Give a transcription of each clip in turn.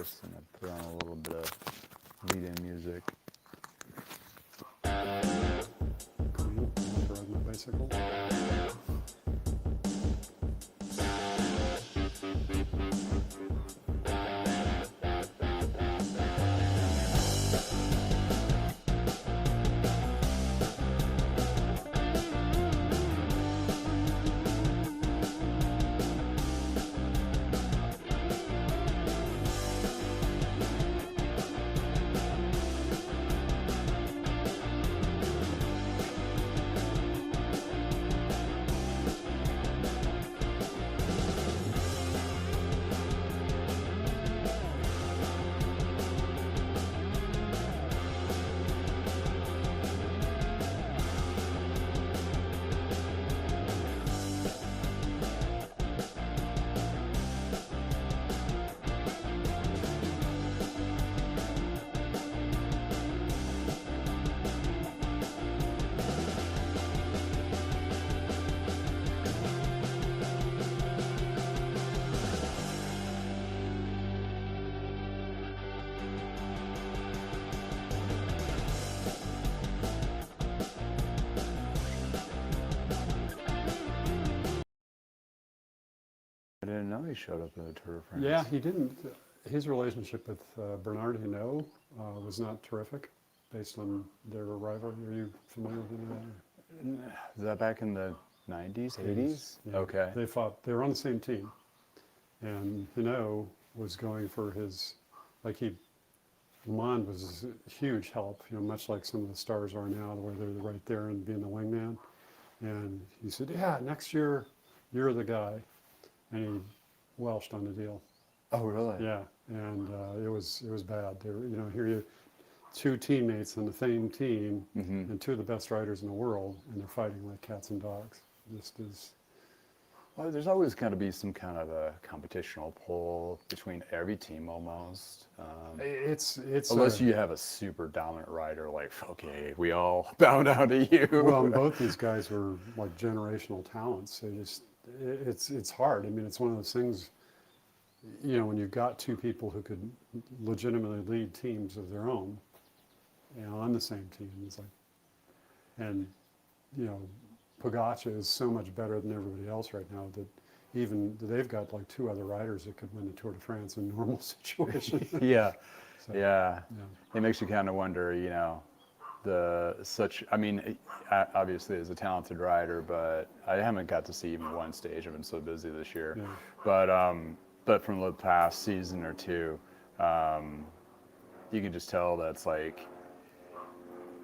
this and I throw on a little bit of lead-in music. Clean. I'm ride my bicycle. I didn't know he showed up in the Tour de France. Yeah, he didn't. His relationship with Bernard Hinault was not terrific, based on their rivalry. Are you familiar with any of that? Is that back in the 90s, 80s? Yeah. Okay. They fought. They were on the same team, and Hinault was going for his, like Le Mans was a huge help. You know, much like some of the stars are now, where they're right there and being the wingman. And he said, "Yeah, next year you're the guy." And he welched on the deal. Oh, really? Yeah, and it was bad. There, you know, here you two teammates on the same team, and two of the best riders in the world, and they're fighting like cats and dogs. Just is. Well, there's always got to be some kind of a competitional pull between every team almost. It's unless you have a super dominant rider, like, okay, we all bow down to you. Well, and both these guys were like generational talents. They just. It's hard. I mean, it's one of those things, you know, when you've got two people who could legitimately lead teams of their own, you know, on the same team. It's like, and, you know, Pogačar is so much better than everybody else right now that even they've got like two other riders that could win the Tour de France in normal situation. Yeah. So, Yeah. It makes you kind of wonder, you know, I mean, obviously as a talented rider, but I haven't got to see even one stage. I've been so busy this year. Yeah. But from the past season or two, you can just tell that's like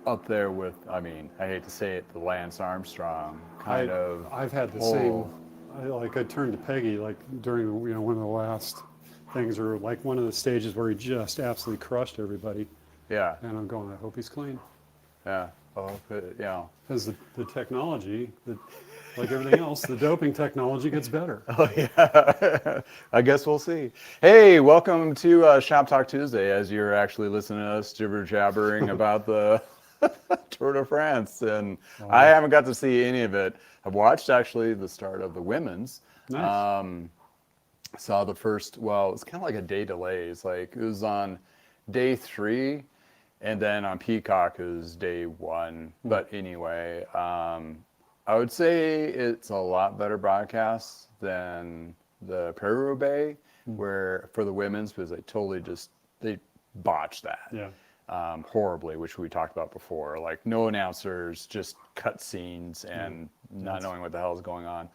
up there with, I mean, I hate to say it, the Lance Armstrong kind of. I've had the same, I turned to Peggy like during, you know, one of the last things, or like one of the stages where he just absolutely crushed everybody. Yeah. And I'm going, I hope he's clean. Yeah. Oh, yeah. Because the technology, like everything else, the doping technology gets better. Oh, yeah. I guess we'll see. Hey, welcome to Shop Talk Tuesday, as you're actually listening to us jibber-jabbering about the Tour de France. And I haven't got to see any of it. I've watched, actually, the start of the women's. Nice. Saw the first, well, it's kind of like a day delay. It's like, it was on day 3. And then on Peacock is day 1. But anyway, I would say it's a lot better broadcast than the Paris-Roubaix, where for the women's, because they botched that. Yeah. Horribly, which we talked about before. Like no announcers, just cut scenes and not knowing what the hell is going on.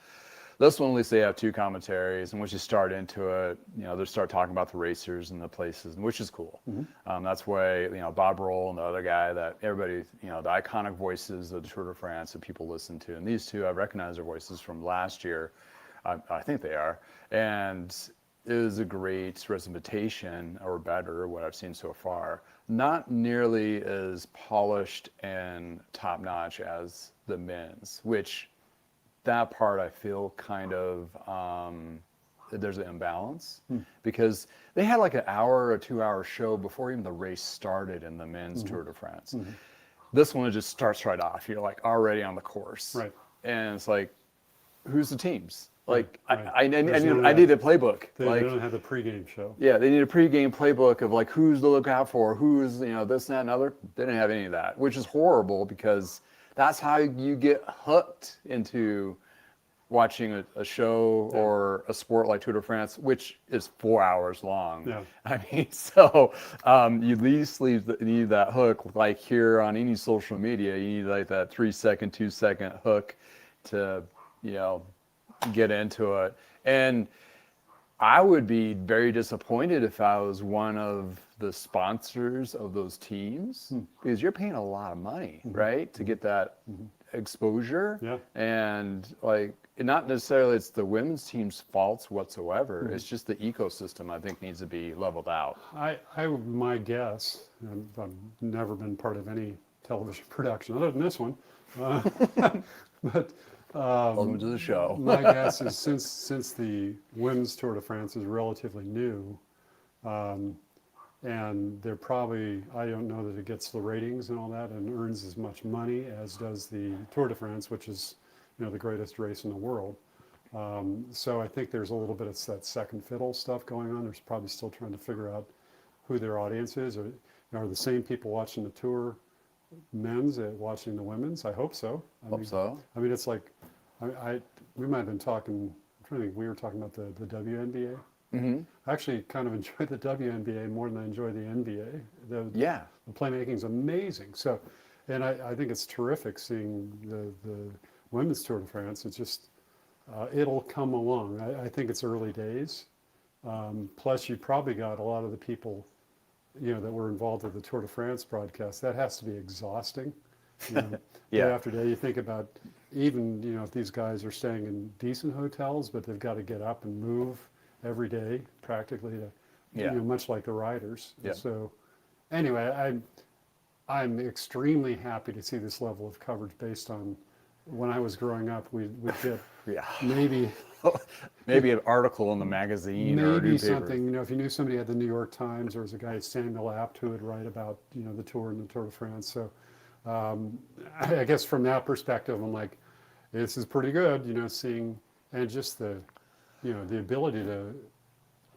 This one, at least they have 2 commentaries, and once you start into it, you know, they start talking about the racers and the places, which is cool. That's why, you know, Bob Roll and the other guy that everybody, you know, the iconic voices of the Tour de France that people listen to. And these two, I recognize their voices from last year. I think they are. And it was a great representation, or better, what I've seen so far. Not nearly as polished and top-notch as the men's, which... that part I feel kind of there's an imbalance because they had like an hour or 2-hour show before even the race started in the men's Tour de France. This one, it just starts right off. You're like already on the course. Right. And it's like, who's the teams? Like Right. I There's need, none of I that. need a playbook. They Like don't have the pregame show. yeah, they need a pregame playbook of like who's to look out for, who's this, that, and other. They didn't have any of that, which is horrible because that's how you get hooked into watching a show or a sport like Tour de France, which is 4 hours long. Yeah. I mean, so you at least need that hook. Like here on any social media, you need like that 3 second, 2 second hook to get into it. And I would be very disappointed if I was one of the sponsors of those teams because you're paying a lot of money, right, to get that exposure. Yeah. And like, not necessarily it's the women's team's faults whatsoever. It's just the ecosystem I think needs to be leveled out. My guess, and I've never been part of any television production other than this one, but Welcome to the show. my guess is since the women's Tour de France is relatively new, and they're probably, I don't know that it gets the ratings and all that and earns as much money as does the Tour de France, which is the greatest race in the world. So I think there's a little bit of that second fiddle stuff going on. There's probably still trying to figure out who their audience is. Are the same people watching the Tour men's watching the women's? I hope so. Hope so. I mean, it's like, we might have been talking, I'm trying to think, we were talking about the WNBA. Mm-hmm. I actually kind of enjoy the WNBA more than I enjoy the NBA. The playmaking's amazing. So, and I think it's terrific seeing the women's Tour de France. It's just, it'll come along. I think it's early days. Plus, you probably got a lot of the people, that were involved with the Tour de France broadcast. That has to be exhausting. Day after day. You think about even, if these guys are staying in decent hotels, but they've got to get up and move every day practically to, much like the riders. Yeah. So anyway, I'm extremely happy to see this level of coverage based on when I was growing up, we'd get maybe an article in the magazine or a maybe newspaper. something, if you knew somebody at the New York Times, there was a guy, Samuel Apt, who would write about, the Tour and the Tour de France. So I guess from that perspective, I'm like, this is pretty good, seeing, and just the ability to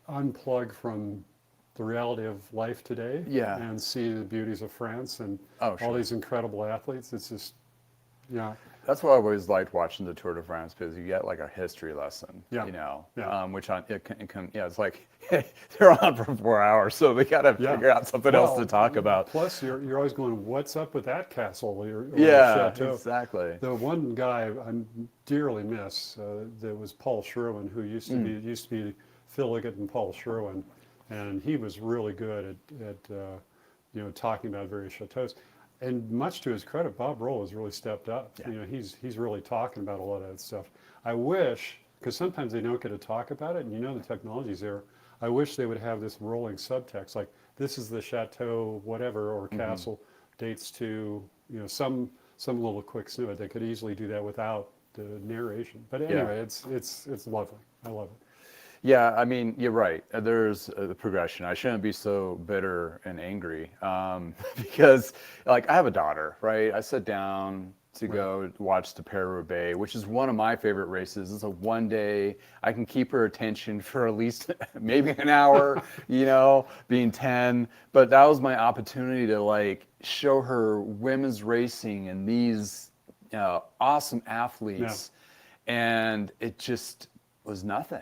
unplug from the reality of life today and see the beauties of France and all these incredible athletes. It's just, That's why I always liked watching the Tour de France because you get like a history lesson, which it's like they're on for 4 hours, so they got to figure out something else to talk about. Plus, you're always going, what's up with that castle? Or chateau? Exactly. The one guy I dearly miss that was Paul Sherwin, who used to be Phil Liggett and Paul Sherwin, and he was really good at talking about various chateaus. And much to his credit, Bob Roll has really stepped up. Yeah. He's really talking about a lot of that stuff. I wish, because sometimes they don't get to talk about it, and the technology's there. I wish they would have this rolling subtext, like this is the chateau, whatever, or castle, dates to some little quick snippet. They could easily do that without the narration. But anyway, it's lovely. I love it. Yeah, I mean, you're right. There's a progression. I shouldn't be so bitter and angry because, like, I have a daughter, right? I sit down to go watch the Paris-Roubaix, which is one of my favorite races. It's a one day. I can keep her attention for at least maybe an hour, being 10. But that was my opportunity to, like, show her women's racing and these awesome athletes. Yeah. And it just was nothing.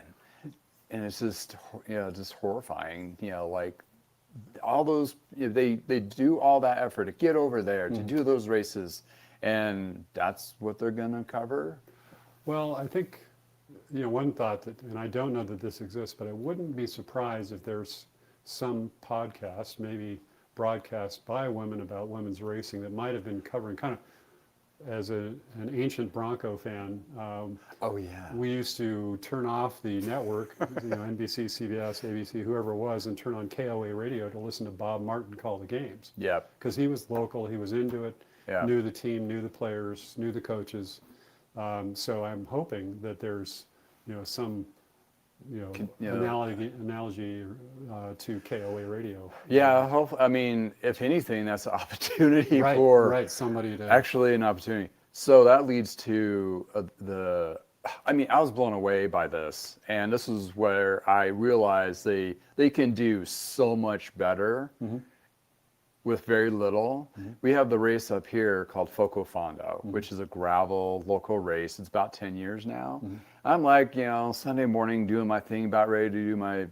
And it's just, just horrifying, like all those, they do all that effort to get over there, to do those races, and that's what they're going to cover. Well, I think, one thought that, and I don't know that this exists, but I wouldn't be surprised if there's some podcast, maybe broadcast by women about women's racing that might have been covering kind of, as an ancient Bronco fan, we used to turn off the network, NBC, CBS, ABC, whoever it was, and turn on KOA radio to listen to Bob Martin call the games. Yeah. Because he was local, he was into it, knew the team, knew the players, knew the coaches. So I'm hoping that there's, some analogy to KOA radio. Yeah, I mean, if anything, that's an opportunity for somebody to actually an opportunity. So that leads to the I mean, I was blown away by this, and this is where I realized they can do so much better with very little. We have the race up here called FoCo Fondo, which is a gravel local race. It's about 10 years now. I'm like, Sunday morning doing my thing, about ready to do my,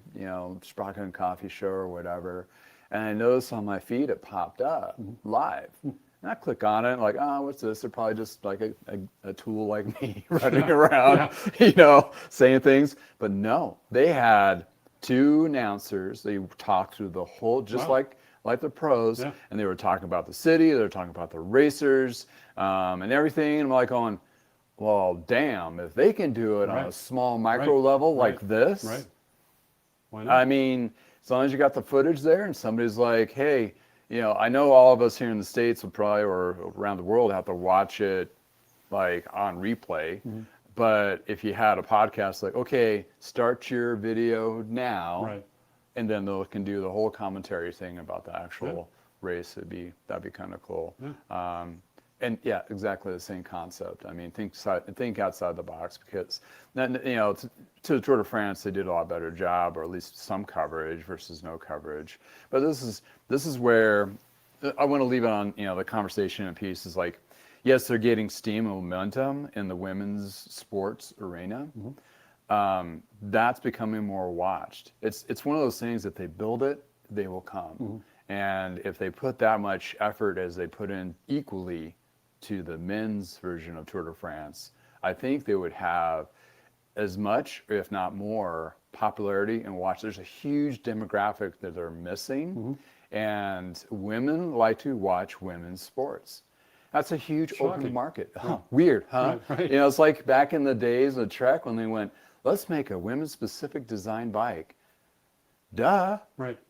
sprocket and coffee show or whatever. And I noticed on my feed it popped up live. And I click on it, like, oh, what's this? They're probably just like a tool like me running around, saying things. But no, they had two announcers. They talked through the whole, just like the pros, and they were talking about the city, they were talking about the racers, and everything. And I'm like going, well, damn, if they can do it on a small micro level like this, why not? I mean, as long as you got the footage there and somebody's like, hey, I know all of us here in the States will probably, or around the world, have to watch it like on replay. But if you had a podcast like, okay, start your video now, and then they can do the whole commentary thing about the actual race, that'd be kind of cool. And yeah, exactly the same concept. I mean, think outside the box, because to the Tour de France, they did a lot better job, or at least some coverage versus no coverage. But this is where I want to leave it on. The conversation in piece is like, yes, they're getting steam and momentum in the women's sports arena. That's becoming more watched. It's one of those things that they build it, they will come. And if they put that much effort as they put in equally to the men's version of Tour de France, I think they would have as much, if not more, popularity and watch. There's a huge demographic that they're missing, and women like to watch women's sports. That's a huge open market. Weird, huh? It's like back in the days of Trek when they went, let's make a women's specific design bike. Duh.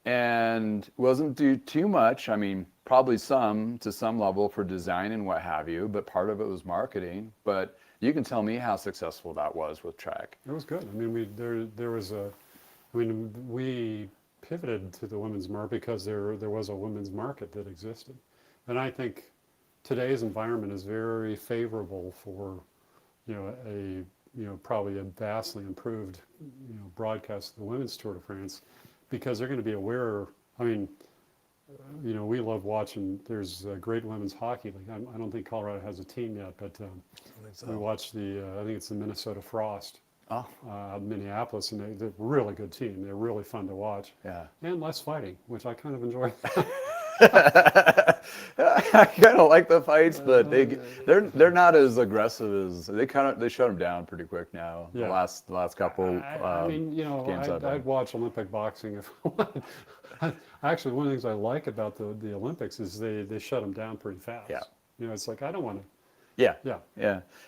And wasn't do too much. I mean, probably to some level for design and what have you, but part of it was marketing. But you can tell me how successful that was with Trek. It was good. I mean, we pivoted to the women's market because there was a women's market that existed. And I think today's environment is very favorable for, probably a vastly improved, broadcast of the women's Tour de France, because they're going to be aware. I mean, we love watching. There's a great women's hockey league. I don't think Colorado has a team yet, but we watch I think it's the Minnesota Frost. Minneapolis, and they're a really good team. They're really fun to watch. And less fighting, which I kind of enjoy. I kind of like the fights, but they're not as aggressive as they shut them down pretty quick now. The last couple games I'd watch Olympic boxing if I wanted. Actually, one of the things I like about the Olympics is they shut them down pretty fast. It's like I don't want to.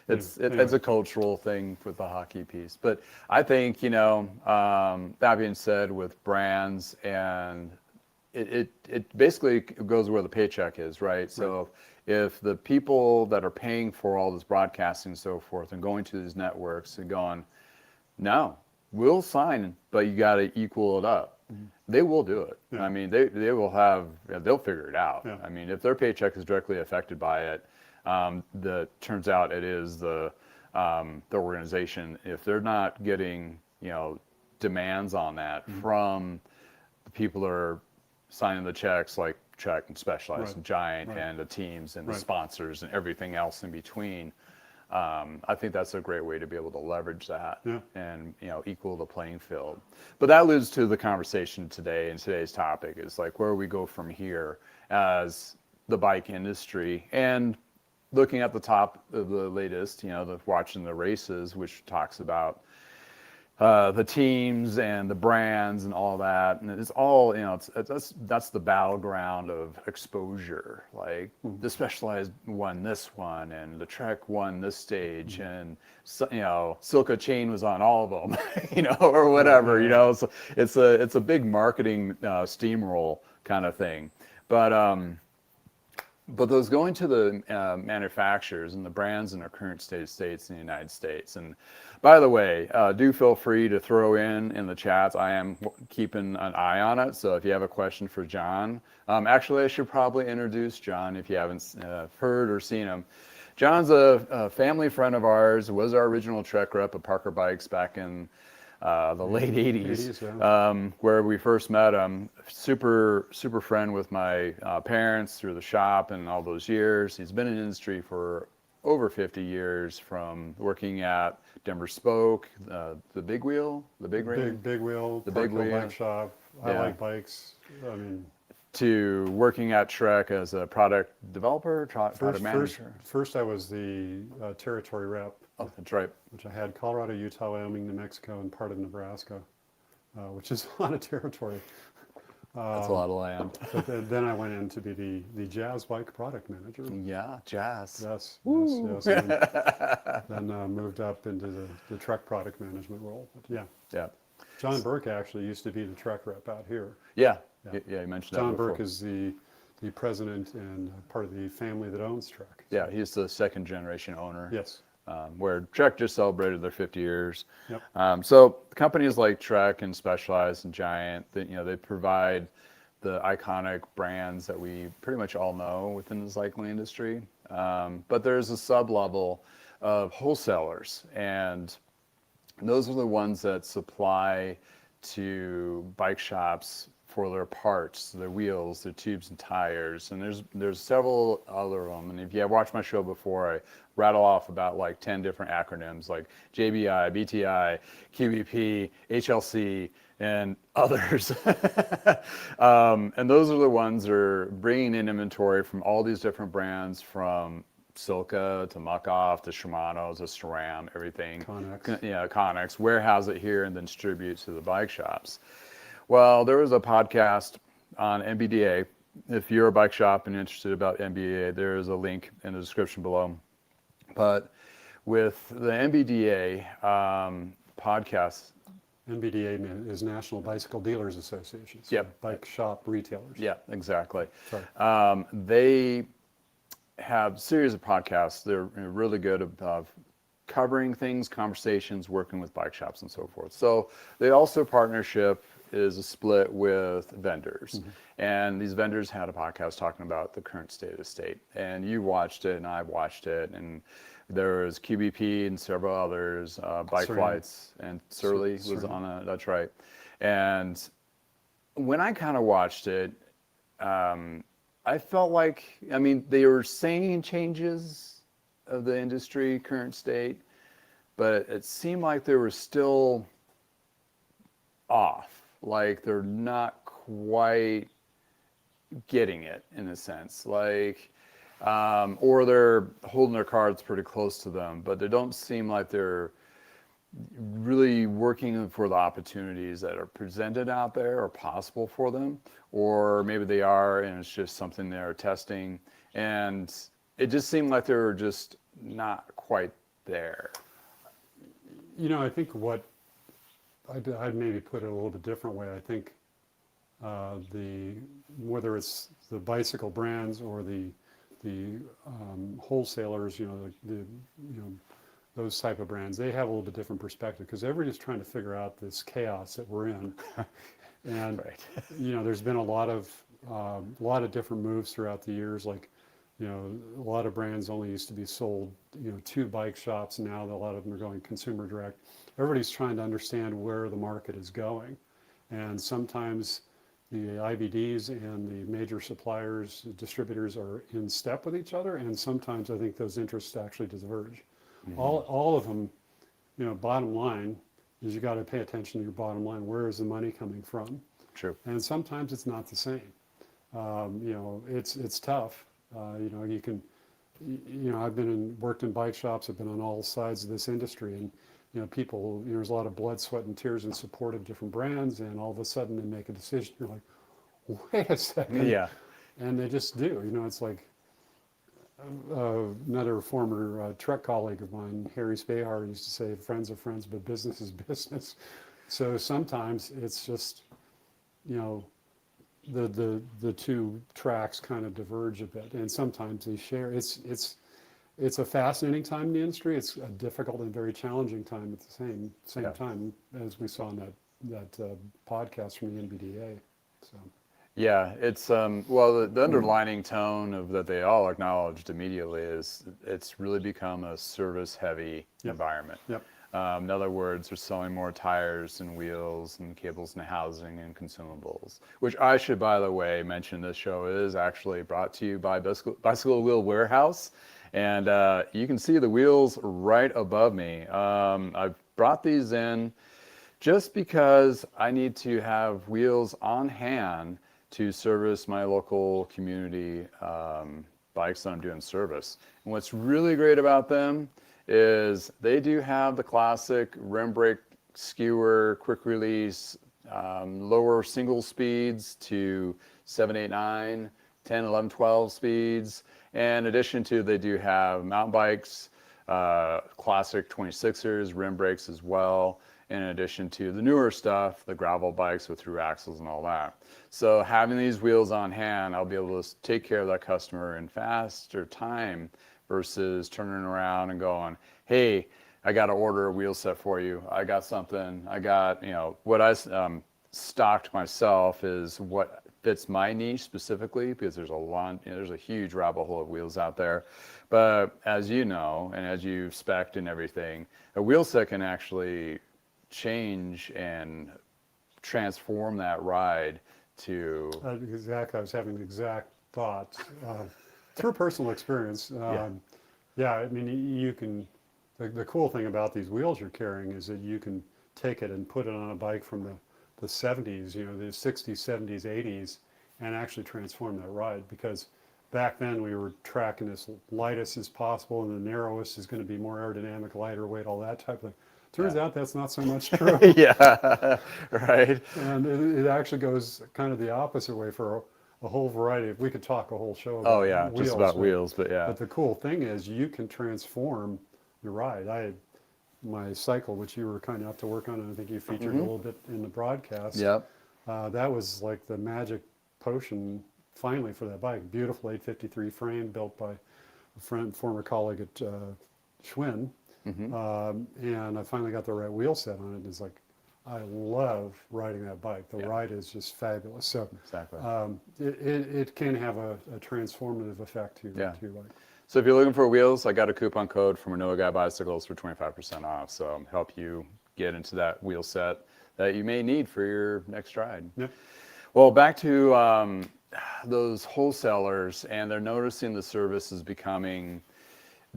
It's a cultural thing with the hockey piece, but I think that being said, with brands and it basically goes where the paycheck is, right? So if the people that are paying for all this broadcasting and so forth and going to these networks and going, no, we'll sign, but you got to equal it up. They will do it. I mean, they'll figure it out. I mean, if their paycheck is directly affected by it, turns out it is the organization. If they're not getting demands on that from the people that are signing the checks, like Trek and Specialized and Giant and the teams and the sponsors and everything else in between, I think that's a great way to be able to leverage that and equal the playing field. But that leads to the conversation today, and today's topic is like where we go from here as the bike industry, and looking at the top of the latest, watching the races, which talks about the teams and the brands and all that, and it's all that's the battleground of exposure. Like the Specialized won this one, and the Trek won this stage, and Silka Chain was on all of them, or whatever. So it's a big marketing steamroll kind of thing, but those going to the manufacturers and the brands in our current states in the United States. And by the way, do feel free to throw in the chats. I am keeping an eye on it. So if you have a question for John, actually I should probably introduce John if you haven't heard or seen him. John's a family friend of ours, was our original Trek rep at Parker Bikes back in the late 80s, yeah. where we first met him. Super friend with my parents through the shop and all those years. He's been in the industry for over 50 years, from working at Denver Spoke, the Big Wheel, the Big Ring, Big Wheel, the Park Big Hill Wheel. Bike Shop. I Yeah. like bikes. I mean, to working at Trek as a product developer, product manager. First I was the territory rep, Oh, that's right. which I had Colorado, Utah, Wyoming, New Mexico, and part of Nebraska, which is a lot of territory. That's a lot of land. But then I went in to be the jazz bike product manager. Yeah, jazz. Yes, yes, yes. And then moved up into the Trek product management role. But yeah, Yeah. John Burke actually used to be the Trek rep out here. Yeah. Yeah. Yeah, you mentioned John that before. Burke is the president and part of the family that owns Trek. Yeah, he's the second generation owner. Yes. Where Trek just celebrated their 50 years. Yep. So companies like Trek and Specialized and Giant, they provide the iconic brands that we pretty much all know within the cycling industry. But there's a sub-level of wholesalers, and those are the ones that supply to bike shops for their parts, their wheels, their tubes and tires, and there's several other of them. And if you have watched my show before, I rattle off about like 10 different acronyms like JBI, BTI, QBP, HLC, and others. And those are the ones that are bringing in inventory from all these different brands, from Silca to Muck-Off to Shimano to SRAM, everything. Connex. Yeah, Connex, warehouse it here and then distribute to the bike shops. Well, there was a podcast on MBDA. If you're a bike shop and interested about MBDA, there is a link in the description below. But with the MBDA podcast, NBDA is National Bicycle Dealers Association. So Yep. Bike shop retailers. yeah, exactly. Sorry. They have a series of podcasts. They're really good about covering things, conversations, working with bike shops and so forth. So they also partnership is a split with vendors. Mm-hmm. And these vendors had a podcast talking about the current state of the state. And you watched it and I watched it. And there was QBP and several others, Bike SRAM. Flights, and Surly was SRAM. on it, that's right. And when I kind of watched it, I felt like, I mean, they were saying changes of the industry, current state, but it seemed like they were still off. Like they're not quite getting it in a sense. Like, or they're holding their cards pretty close to them, but they don't seem like they're really working for the opportunities that are presented out there or possible for them, or maybe they are and it's just something they're testing, and it just seemed like they were just not quite there. You know, I think what I'd maybe put it a little bit different way. I think whether it's the bicycle brands or the wholesalers, you know, those type of brands, they have a little bit different perspective because everybody's trying to figure out this chaos that we're in. And Right. you know, there's been a lot of different moves throughout the years. Like, you know, a lot of brands only used to be sold, you know, to bike shops. Now a lot of them are going consumer direct. Everybody's trying to understand where the market is going, and sometimes the IBDs and the major suppliers, distributors are in step with each other, and sometimes I think those interests actually diverge. Mm-hmm. All of them, you know, bottom line is you got to pay attention to your bottom line. Where is the money coming from? True. And sometimes it's not the same. You know, it's tough. You know, you know, I've worked in bike shops. I've been on all sides of this industry, and you know, people, you know, there's a lot of blood, sweat, and tears in support of different brands, and all of a sudden they make a decision. You're like, wait a second. Yeah. And they just do. You know, it's like another former Trek colleague of mine, Harry Spahar, used to say, friends are friends, but business is business. So sometimes it's just, you know, the two tracks kind of diverge a bit, and sometimes they share. It's a fascinating time in the industry. It's a difficult and very challenging time at the same Yeah. time, as we saw in that podcast from the NBDA. So Yeah, it's well, the underlining tone of that they all acknowledged immediately is it's really become a service-heavy environment. Yep. In other words, they're selling more tires and wheels and cables and housing and consumables, which I should, by the way, mention this show is actually brought to you by Bicycle Wheel Warehouse. And you can see the wheels right above me. I've brought these in just because I need to have wheels on hand to service my local community bikes that I'm doing service. And what's really great about them is they do have the classic rim brake skewer, quick release, lower single speeds to 7, 8, 9, 10, 11, 12 speeds. And in addition to, they do have mountain bikes, classic 26ers, rim brakes as well. In addition to the newer stuff, the gravel bikes with through axles and all that. So having these wheels on hand, I'll be able to take care of that customer in faster time versus turning around and going, hey, I got to order a wheel set for you. I got something. I got, what I stocked myself is what fits my niche specifically, because there's a lot, there's a huge rabbit hole of wheels out there. But as you know, and as you've spec'd and everything, a wheel set can actually change and transform that ride to Exactly. I was having the exact thoughts through personal experience. Yeah, I mean, you can. The cool thing about these wheels you're carrying is that you can take it and put it on a bike from the 70s, the 60s, 70s, 80s, and actually transform that ride. Because back then we were tracking as lightest as possible, and the narrowest is going to be more aerodynamic, lighter weight, all that type of thing. Turns out that's not so much true. Yeah, right. And it actually goes kind of the opposite way for a whole variety of, we could talk a whole show about wheels, just about wheels, but yeah. But the cool thing is you can transform your ride. My cycle, which you were kind enough to work on, and I think you featured a little bit in the broadcast. Yep. That was like the magic potion finally for that bike. Beautiful 853 frame built by a former colleague at Sherwin. And I finally got the right wheel set on it. It's like, I love riding that bike. The ride is just fabulous. So Exactly. it can have a transformative effect to your bike. So if you're looking for wheels, I got a coupon code from Renault Guy Bicycles for 25% off. So help you get into that wheel set that you may need for your next ride. Yep. Well, back to those wholesalers, and they're noticing the service is becoming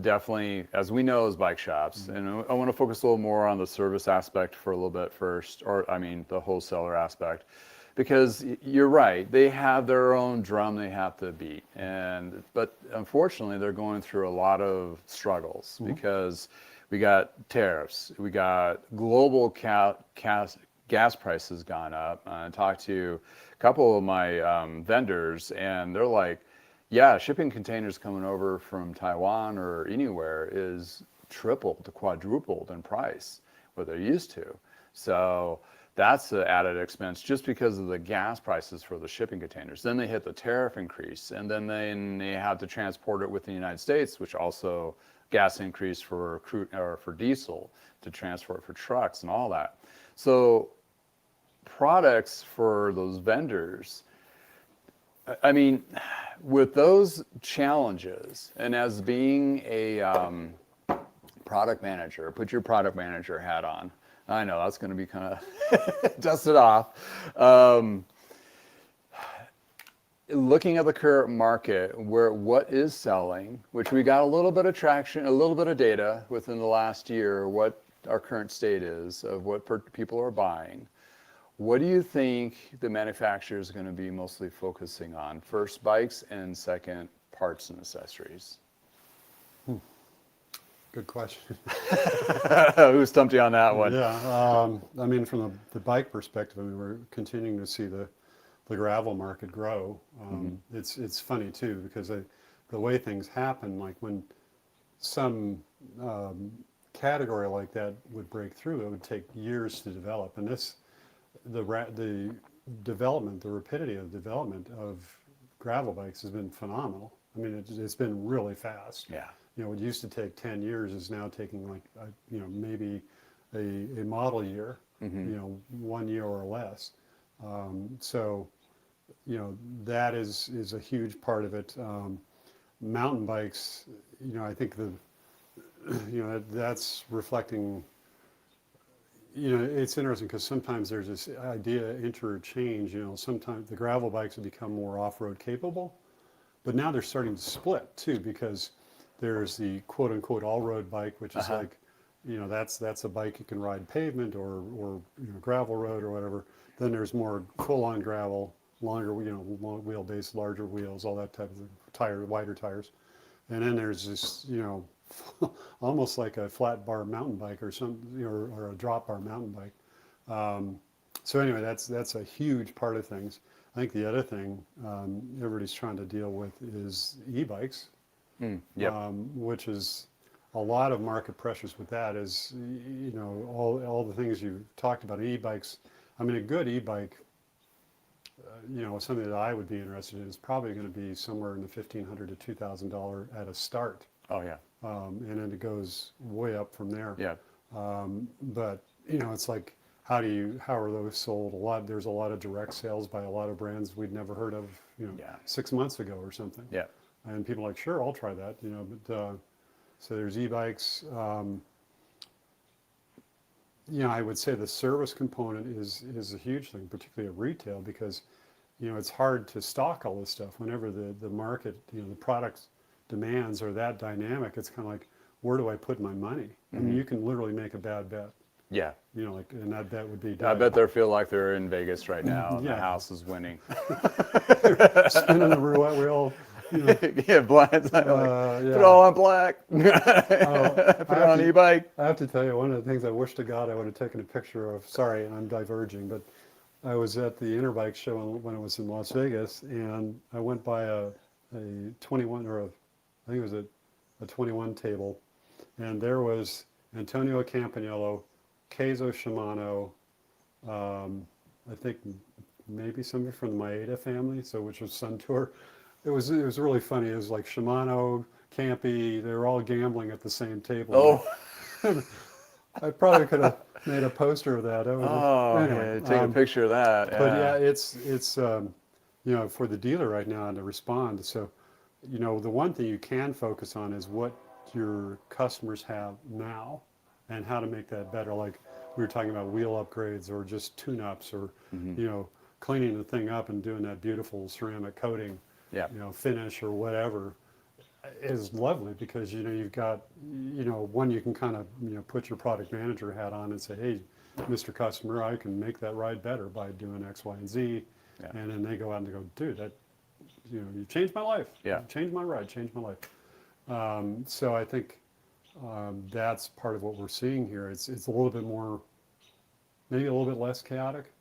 definitely, as we know, as bike shops. And I want to focus a little more on the service aspect for a little bit first, the wholesaler aspect. Because you're right, they have their own drum they have to beat, but unfortunately they're going through a lot of struggles because we got tariffs, we got global gas prices gone up. I talked to a couple of my vendors, and they're like, yeah, shipping containers coming over from Taiwan or anywhere is tripled to quadrupled in price what they're used to. So that's the added expense just because of the gas prices for the shipping containers. Then they hit the tariff increase, and then they have to transport it within the United States, which also gas increase for crude or for diesel to transport for trucks and all that. So products for those vendors, I mean, with those challenges, and as being a product manager, put your product manager hat on. I know that's going to be kind of dust it off. Looking at the current market, what is selling, which we got a little bit of traction, a little bit of data within the last year, what our current state is of what people are buying. What do you think the manufacturer is going to be mostly focusing on? First, bikes, and second, parts and accessories. Good question. Who stumped you on that one? Yeah, I mean, from the bike perspective, I mean, we're continuing to see the gravel market grow. It's funny too, because the way things happen, like when some category like that would break through, it would take years to develop. And the development, the rapidity of development of gravel bikes has been phenomenal. I mean, it's been really fast. Yeah. What used to take 10 years is now taking like, maybe a model year, 1 year or less. So that is a huge part of it. Mountain bikes, I think that's reflecting. It's interesting because sometimes there's this idea interchange. Sometimes the gravel bikes have become more off-road capable, but now they're starting to split too, because there's the quote-unquote all-road bike, which is like, that's a bike you can ride pavement or gravel road or whatever. Then there's more full-on gravel, longer, long wheelbase, larger wheels, all that type of wider tires. And then there's this, almost like a flat bar mountain bike or or a drop bar mountain bike. So anyway, that's a huge part of things. I think the other thing everybody's trying to deal with is e-bikes, which is a lot of market pressures with that. Is all the things you talked about. E-bikes. I mean, a good e-bike, something that I would be interested in is probably going to be somewhere in the $1,500 to $2,000 at a start. Oh yeah. And then it goes way up from there. Yeah. But it's like, how are those sold? There's a lot of direct sales by a lot of brands we'd never heard of, 6 months ago or something. Yeah. And people are like, sure, I'll try that, but so there's e-bikes. I would say the service component is a huge thing, particularly at retail, because it's hard to stock all this stuff whenever the market, the product demands are that dynamic. It's kind of like, where do I put my money? I mean, you can literally make a bad bet. Yeah. And that bet would be. I bet they feel like they're in Vegas right now and the house is winning. Spinning the roulette wheel. Yeah, blinds. Put it all on black. Put it on e-bike. I have to tell you, one of the things I wish to God I would have taken a picture of. Sorry, I'm diverging, but I was at the Interbike show when it was in Las Vegas, and I went by a 21 I think it was a 21 table, and there was Antonio Campagnolo, Keizo Shimano, I think maybe somebody from the Maeda family, which was Sun Tour. It was really funny. It was like Shimano, Campy, they were all gambling at the same table. Oh. I probably could have made a poster of that. Anyway, take a picture of that. But yeah, it's for the dealer right now to respond. So, the one thing you can focus on is what your customers have now and how to make that better. Like we were talking about wheel upgrades or just tune-ups or, cleaning the thing up and doing that beautiful ceramic coating, finish or whatever is lovely, because, you've got, one, you can kind of, put your product manager hat on and say, hey, Mr. Customer, I can make that ride better by doing X, Y, and Z. Yeah. And then they go out and they go, dude, that, you changed my life. Yeah. Changed my ride, changed my life. So I think that's part of what we're seeing here. It's a little bit more, maybe a little bit less chaotic.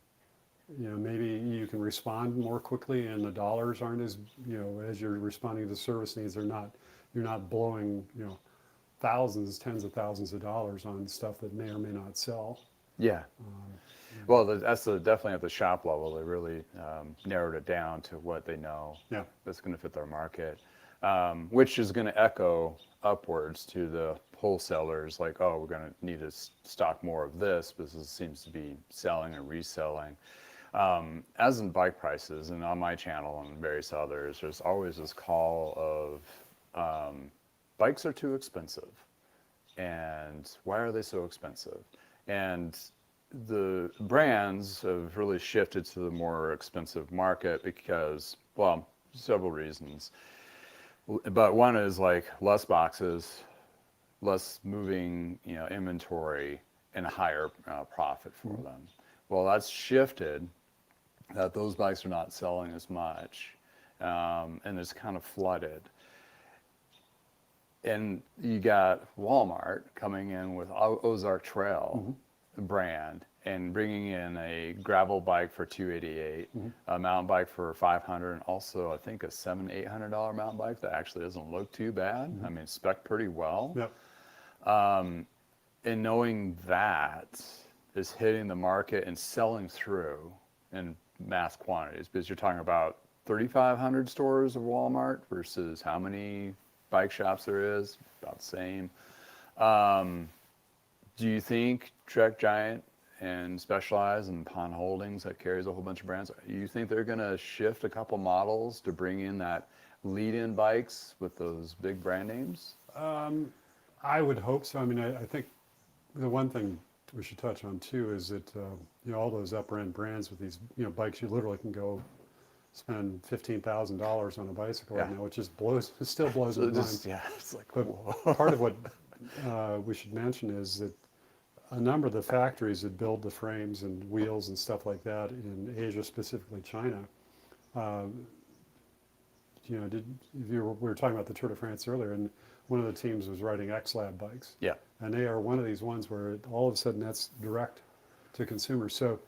Maybe you can respond more quickly, and the dollars aren't as, as you're responding to the service needs, you're not blowing, thousands, tens of thousands of dollars on stuff that may or may not sell. Yeah. Well, that's definitely at the shop level. They really narrowed it down to what they know that's going to fit their market, which is going to echo upwards to the wholesalers, like, oh, we're going to need to stock more of this because it seems to be selling and reselling. As in bike prices, and on my channel and various others, there's always this call of bikes are too expensive, and why are they so expensive? And the brands have really shifted to the more expensive market because, well, several reasons. But one is like less boxes, less moving, inventory, and a higher profit for them. Well, that's shifted. That those bikes are not selling as much, and it's kind of flooded. And you got Walmart coming in with Ozark Trail brand and bringing in a gravel bike for $288, a mountain bike for $500, and also I think a $700-800 mountain bike that actually doesn't look too bad. I mean, spec pretty well. Yep. And knowing that is hitting the market and selling through in mass quantities, because you're talking about 3,500 stores of Walmart versus how many bike shops there is, about the same. Do you think Trek Giant and Specialized and Pond Holdings that carries a whole bunch of brands. You think they're going to shift a couple models to bring in that lead-in bikes with those big brand names? I would hope so. I mean, I think the one thing we should touch on too is that all those upper end brands with these bikes, you literally can go spend $15,000 on a bicycle right now, which just it still blows my mind. Yeah, it's like, but whoa. part of what we should mention is that a number of the factories that build the frames and wheels and stuff like that in Asia, specifically China, we were talking about the Tour de France earlier, and one of the teams was riding X-Lab bikes. Yeah. And they are one of these ones where all of a sudden that's direct to consumers. So,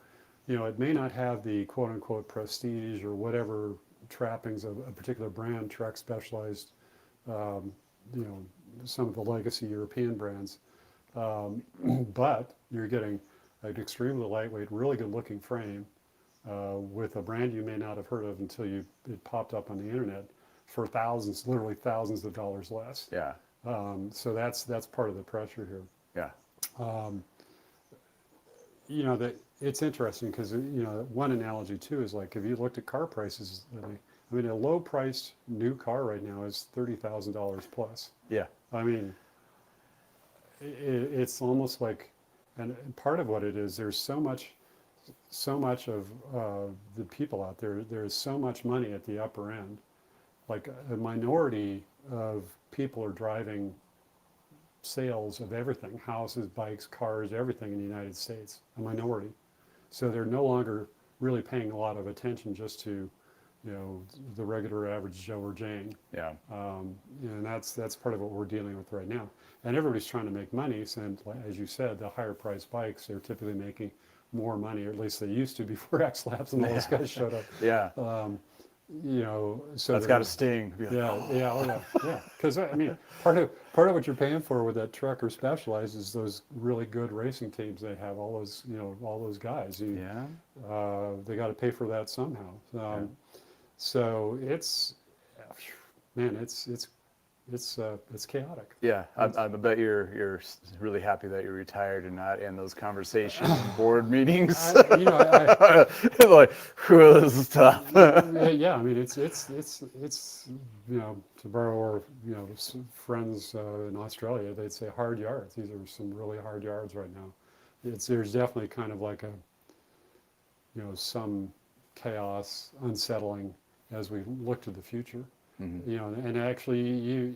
it may not have the quote unquote prestige or whatever trappings of a particular brand, Trek Specialized, some of the legacy European brands. But you're getting an extremely lightweight, really good looking frame with a brand you may not have heard of until it popped up on the internet for literally thousands of dollars less. Yeah. So that's part of the pressure here. Yeah. That it's interesting because one analogy too is like if you looked at car prices, I mean a low priced new car right now is $30,000 plus. Yeah. I mean, it's almost like, and part of what it is, there's so much of the people out there. There's so much money at the upper end. Like a minority of people are driving sales of everything, houses, bikes, cars, everything in the United States, a minority. So they're no longer really paying a lot of attention just to, the regular average Joe or Jane. Yeah. And that's part of what we're dealing with right now. And everybody's trying to make money, and as you said, the higher priced bikes, they're typically making more money, or at least they used to before X-Labs and all those guys showed up. Yeah. So that's got to sting. Yeah. Because I mean, part of what you're paying for with that Trek or Specialized is those really good racing teams. They have all those guys. They got to pay for that somehow. So it's chaotic. Yeah, I bet you're really happy that you're retired and not in those conversations and board meetings. Like, whew, this is tough. Yeah, I mean it's to borrow our friends in Australia, they'd say hard yards. These are some really hard yards right now. There's definitely kind of like some chaos, unsettling as we look to the future. Mm-hmm. And actually,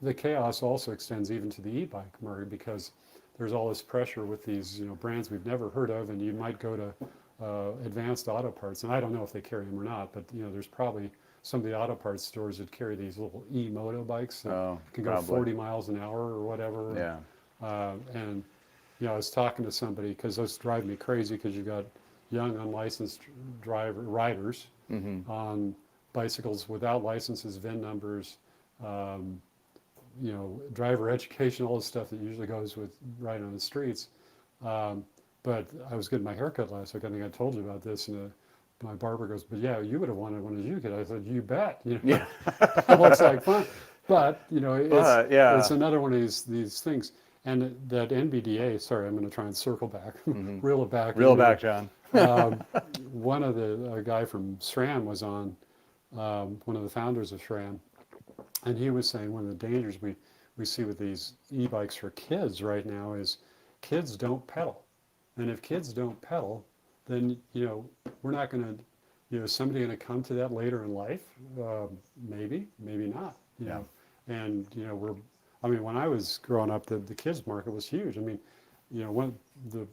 the chaos also extends even to the e-bike, Murray, because there's all this pressure with these, brands we've never heard of, and you might go to Advanced Auto Parts, and I don't know if they carry them or not, but there's probably some of the auto parts stores that carry these little e-moto bikes that can go 40 miles an hour or whatever. Yeah. And I was talking to somebody because those drive me crazy because you've got young unlicensed riders on bicycles without licenses, VIN numbers, driver education, all the stuff that usually goes with riding on the streets. But I was getting my haircut last week. I think I told you about this, and my barber goes, "But yeah, you would have wanted one as you kid." I said, "You bet." Yeah. It looks like fun, but it's another one of these things. And that NBDA, sorry, I'm going to try and circle back, reel it back. Reel it back, John. One of a guy from SRAM was on, one of the founders of SRAM, and he was saying one of the dangers we see with these e-bikes for kids right now is kids don't pedal. And if kids don't pedal, then, we're not going to, is somebody going to come to that later in life? Maybe not, know. And, when I was growing up, the kids market was huge. I mean, one of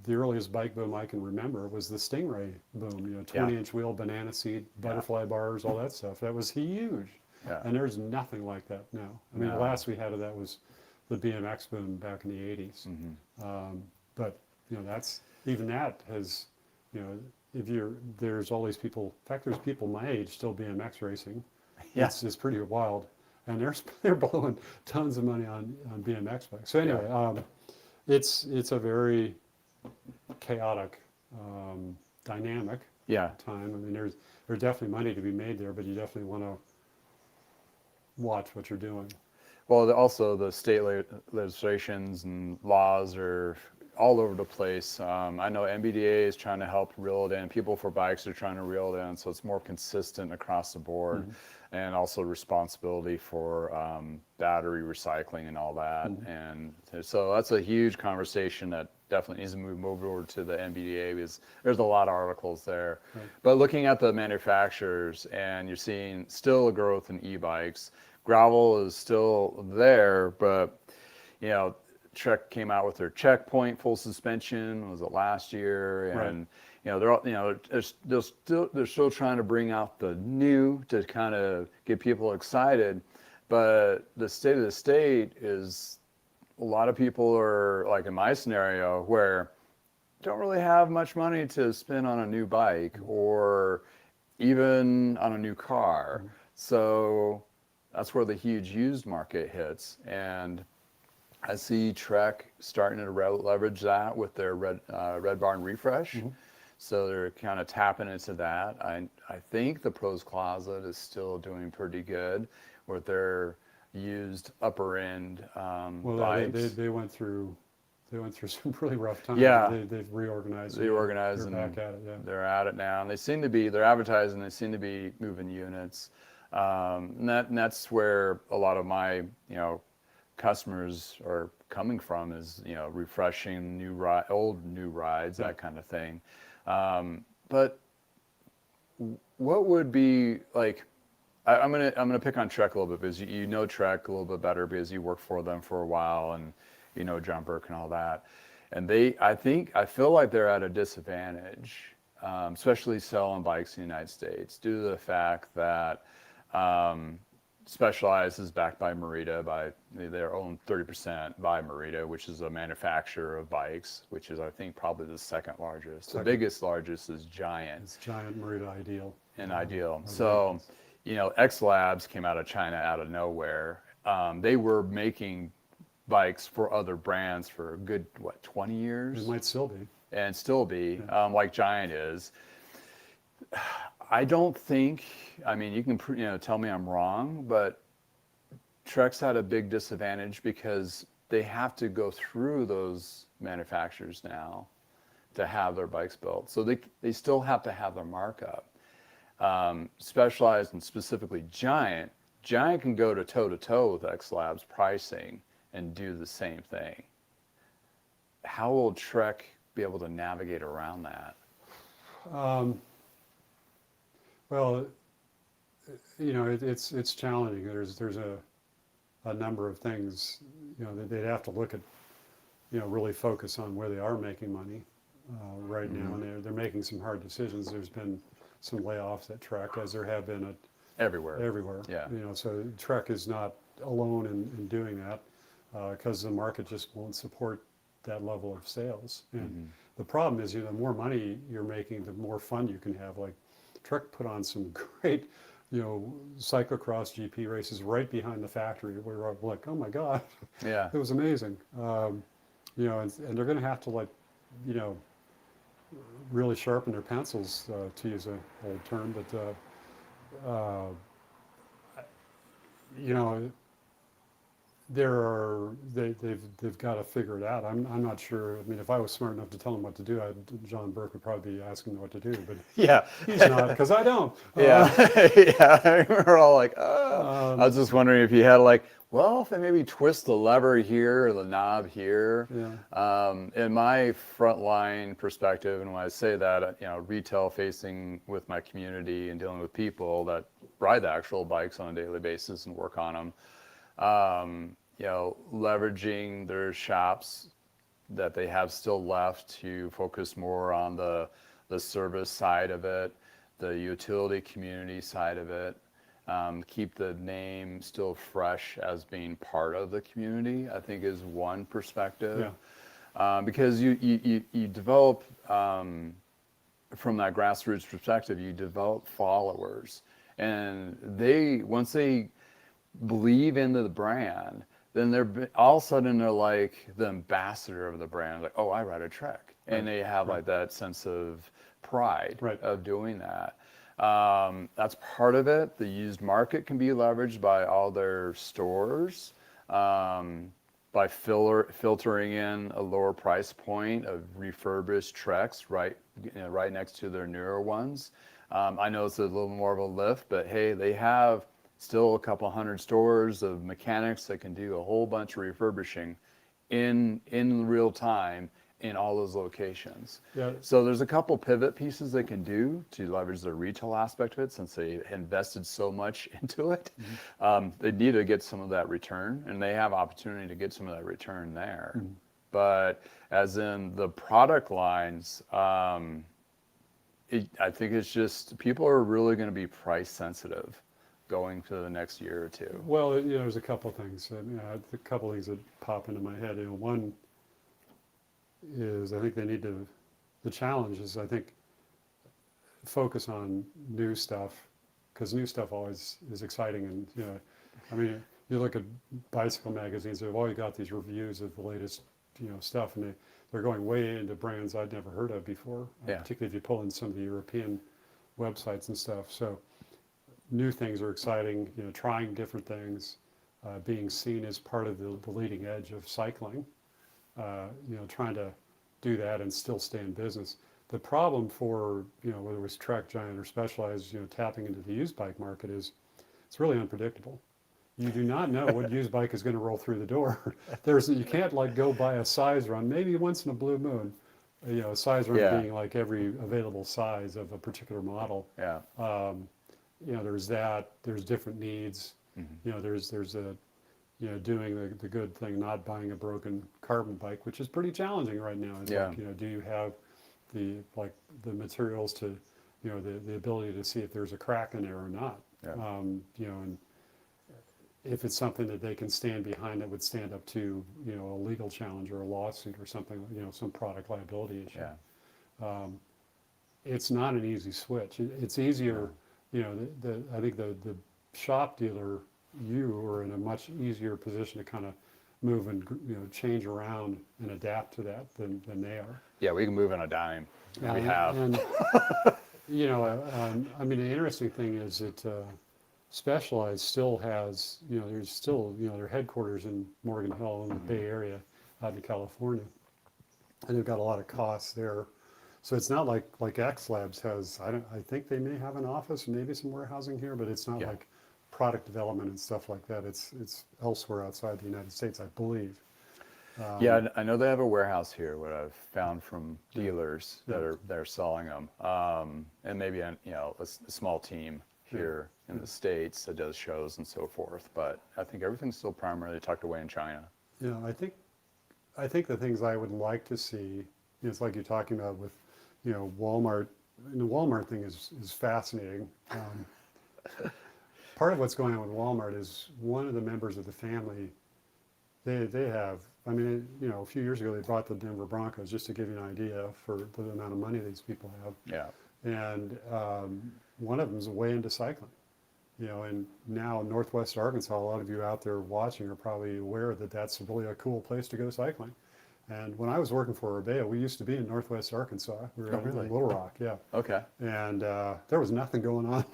the earliest bike boom I can remember was the Stingray boom, 20-inch wheel, banana seat, butterfly bars, all that stuff. That was huge. Yeah. And there's nothing like that now. I mean, the last we had of that was the BMX boom back in the 80s. But, that's, even that has, there's all these people, in fact, there's people my age still BMX racing. Yeah. It's pretty wild. And they're blowing tons of money on BMX bikes. So anyway, it's a very chaotic, dynamic time. I mean, there's definitely money to be made there, but you definitely want to watch what you're doing. Well, also the state legislations and laws are all over the place. I know NBDA is trying to help reel it in. People for Bikes are trying to reel it in, so it's more consistent across the board. And also responsibility for battery recycling and all that. And so that's a huge conversation that definitely needs to move over to the NBDA, because there's a lot of articles there. But looking at the manufacturers, and you're seeing still a growth in e-bikes. Gravel is still there, but Trek came out with their Checkpoint full suspension. Was it last year? And they're still trying to bring out the new to kind of get people excited. But the state of the state is, a lot of people are like in my scenario where don't really have much money to spend on a new bike or even on a new car. So that's where the huge used market hits. And I see Trek starting to leverage that with their Red Barn refresh. So they're kind of tapping into that. I think the Pros Closet is still doing pretty good with their used upper end bikes. They went through some really rough times. Yeah. They've reorganized. They're and back at it. Yeah. They're at it now, and they're advertising. They seem to be moving units, and that's where a lot of my customers are coming from, is refreshing old new rides, that kind of thing. But what would be like? I'm gonna pick on Trek a little bit, because you know Trek a little bit better because you worked for them for a while, and John Burke and all that. And I feel like they're at a disadvantage, especially selling bikes in the United States, due to the fact that Specialized is backed by Merida, by their own 30% by Merida, which is a manufacturer of bikes, which is, I think, probably the second largest. The biggest largest is Giant. It's Giant, Merida, Ideal. And Ideal. So, X Labs came out of China out of nowhere. They were making bikes for other brands for a good, 20 years? It might still be. And still be, like Giant is. I don't think, you can tell me I'm wrong, but Trek's had a big disadvantage because they have to go through those manufacturers now to have their bikes built. So they still have to have their markup. Specialized, and specifically Giant can go toe-to-toe with X Labs pricing and do the same thing. How will Trek be able to navigate around that? Well, it's challenging. There's a number of things, that they'd have to look at, really focus on where they are making money right now, and they're making some hard decisions. There's been some layoffs at Trek, as there have been at everywhere. Yeah. So Trek is not alone in doing that, because the market just won't support that level of sales. And the problem is, the more money you're making, the more fun you can have. Like, Trek put on some great, cyclocross GP races right behind the factory. We were like, oh my God, yeah, it was amazing. And they're going to have to really sharpen their pencils, to use an old term, but they've got to figure it out. I'm not sure. If I was smart enough to tell them what to do, John Burke would probably be asking me what to do, but he's not, because I don't. Yeah, we're all like, I was just wondering if you had if they maybe twist the lever here or the knob here. Yeah. In my frontline perspective, and when I say that, retail facing with my community and dealing with people that ride the actual bikes on a daily basis and work on them. Leveraging their shops that they have still left to focus more on the service side of it, the utility community side of it, keep the name still fresh as being part of the community, I think is one perspective. Yeah. Because you develop, from that grassroots perspective, you develop followers, and once they believe into the brand, then they're all of a sudden they're like the ambassador of the brand. Like, oh, I ride a Trek, and they have that sense of pride of doing that. That's part of it. The used market can be leveraged by all their stores. by filtering in a lower price point of refurbished Treks right next to their newer ones. I know it's a little more of a lift, but hey, they have still a couple hundred stores of mechanics that can do a whole bunch of refurbishing in real time in all those locations. Yeah. So there's a couple pivot pieces they can do to leverage the retail aspect of it, since they invested so much into it. They need to get some of that return, and they have opportunity to get some of that return there. But as in the product lines, I think it's just people are really going to be price sensitive going to the next year or two. Well, there's a couple things. A couple things that pop into my head. One is I think they need to. The challenge is I think focus on new stuff, because new stuff always is exciting. And I mean, you look at bicycle magazines; they've always got these reviews of the latest stuff, and they're going way into brands I'd never heard of before. Particularly if you pull in some of the European websites and stuff. So new things are exciting. Trying different things, being seen as part of the leading edge of cycling. Trying to do that and still stay in business. The problem for, whether it was Trek, Giant, or Specialized, tapping into the used bike market is it's really unpredictable. You do not know what used bike is going to roll through the door. You can't like go buy a size run, maybe once in a blue moon, a size run being like every available size of a particular model. There's that, there's different needs. There's a, doing the good thing, not buying a broken carbon bike, which is pretty challenging right now. It's like, do you have the materials to, the ability to see if there's a crack in there or not? And if it's something that they can stand behind that would stand up to, a legal challenge or a lawsuit or something, some product liability issue. It's not an easy switch. It's easier, I think the shop dealer, you are in a much easier position to kind of move and change around and adapt to that than they are. Yeah, we can move on a dime. We have. And I mean, the interesting thing is that Specialized still has, there's still, their headquarters in Morgan Hill in the Bay Area out in California, and they've got a lot of costs there. So it's not like X Labs has. I think they may have an office, maybe some warehousing here, but it's not like product development and stuff like that. It's elsewhere outside the United States, I believe. I know they have a warehouse here. What I've found from dealers that are selling them, and maybe a small team here in the States that does shows and so forth. But I think everything's still primarily tucked away in China. I think the things I would like to see, it's like you're talking about with, Walmart. And the Walmart thing is fascinating. Part of what's going on with Walmart is one of the members of the family, they have, I mean, a few years ago they bought the Denver Broncos, just to give you an idea for the amount of money these people have. And one of them is way into cycling. And now Northwest Arkansas, a lot of you out there watching are probably aware that that's really a cool place to go cycling. And when I was working for Orbea, we used to be in Northwest Arkansas. We were in Little Rock, Okay. And there was nothing going on.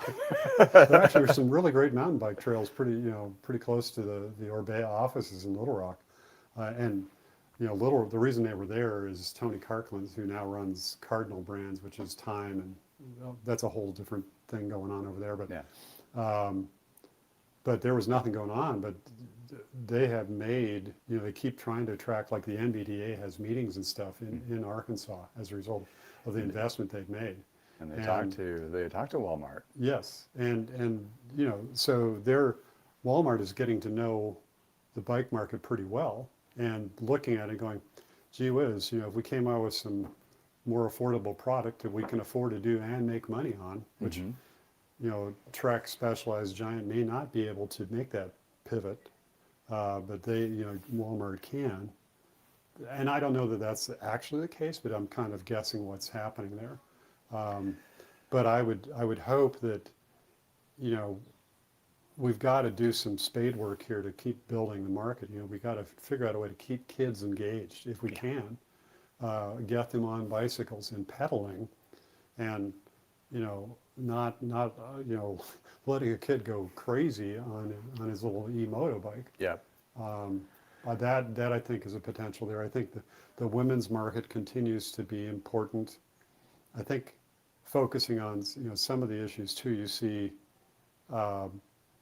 There actually were some really great mountain bike trails pretty close to the Orbea offices in Little Rock. The reason they were there is Tony Karkland, who now runs Cardinal Brands, which is Time, and that's a whole different thing going on over there. But there was nothing going on. But they have made, they keep trying to attract, like the NBDA has meetings and stuff in Arkansas as a result of the investment they've made. And they talked to Walmart. Yes, and so Walmart is getting to know the bike market pretty well and looking at it going, gee whiz, if we came out with some more affordable product that we can afford to do and make money on, which Trek, Specialized, Giant may not be able to make that pivot, but they, Walmart can. And I don't know that that's actually the case, but I'm kind of guessing what's happening there. But I would hope that, we've got to do some spade work here to keep building the market. We got to figure out a way to keep kids engaged if we can, get them on bicycles and pedaling, and not letting a kid go crazy on his little e-moto bike. That I think is a potential there. I think the women's market continues to be important. I think focusing on some of the issues too. You see,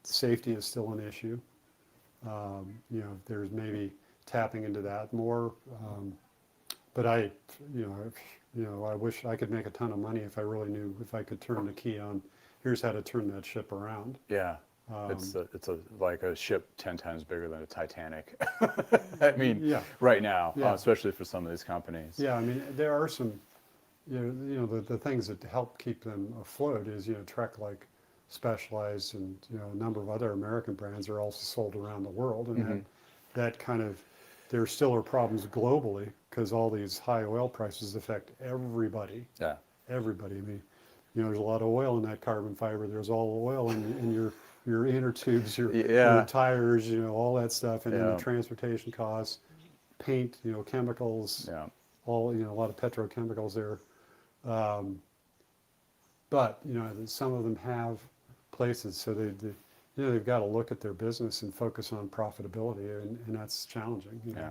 safety is still an issue. There's maybe tapping into that more. But I wish I could make a ton of money if I really knew if I could turn the key on. Here's how to turn that ship around. Yeah. It's like a ship 10 times bigger than a Titanic. I mean, Yeah. right now, Yeah. especially for some of these companies. Yeah, I mean, there are some, the things that help keep them afloat is, Trek like Specialized and, a number of other American brands are also sold around the world. And that kind of, there still are problems globally because all these high oil prices affect everybody. Yeah. Everybody. I mean, there's a lot of oil in that carbon fiber. There's all oil in your inner tubes, your tires, all that stuff, and then the transportation costs, paint, chemicals, all, a lot of petrochemicals there. But, some of them have places, so they've got to look at their business and focus on profitability, and that's challenging. Yeah.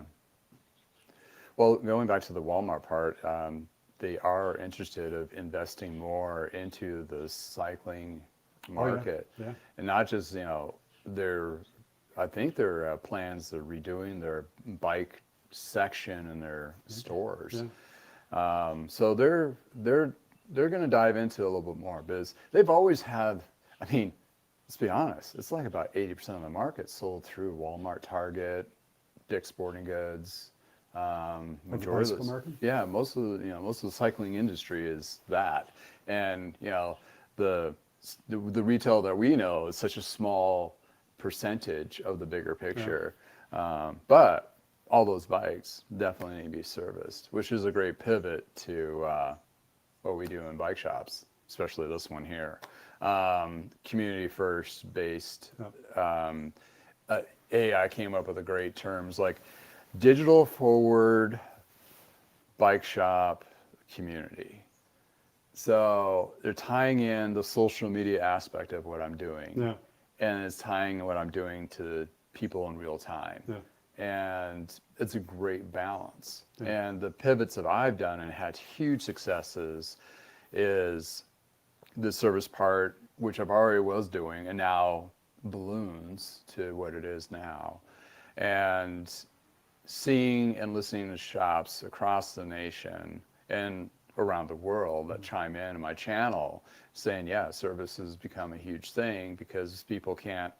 Well, going back to the Walmart part, they are interested of investing more into the cycling market, and not just I think their plans they're redoing their bike section in their stores. So they're going to dive into a little bit more because they've always had. I mean, let's be honest, it's like about 80% of the market sold through Walmart, Target, Dick's Sporting Goods. Majority of the market? Yeah, most of the cycling industry is that, and the retail that we know is such a small percentage of the bigger picture, but all those bikes definitely need to be serviced, which is a great pivot to what we do in bike shops, especially this one here. Community first based. AI came up with a great terms like digital forward bike shop community. So they're tying in the social media aspect of what I'm doing, and it's tying what I'm doing to people in real time. And it's a great balance. And the pivots that I've done and had huge successes is the service part, which I've already was doing, and now balloons to what it is now. And seeing and listening to shops across the nation and around the world that chime in my channel saying, service has become a huge thing because people can't,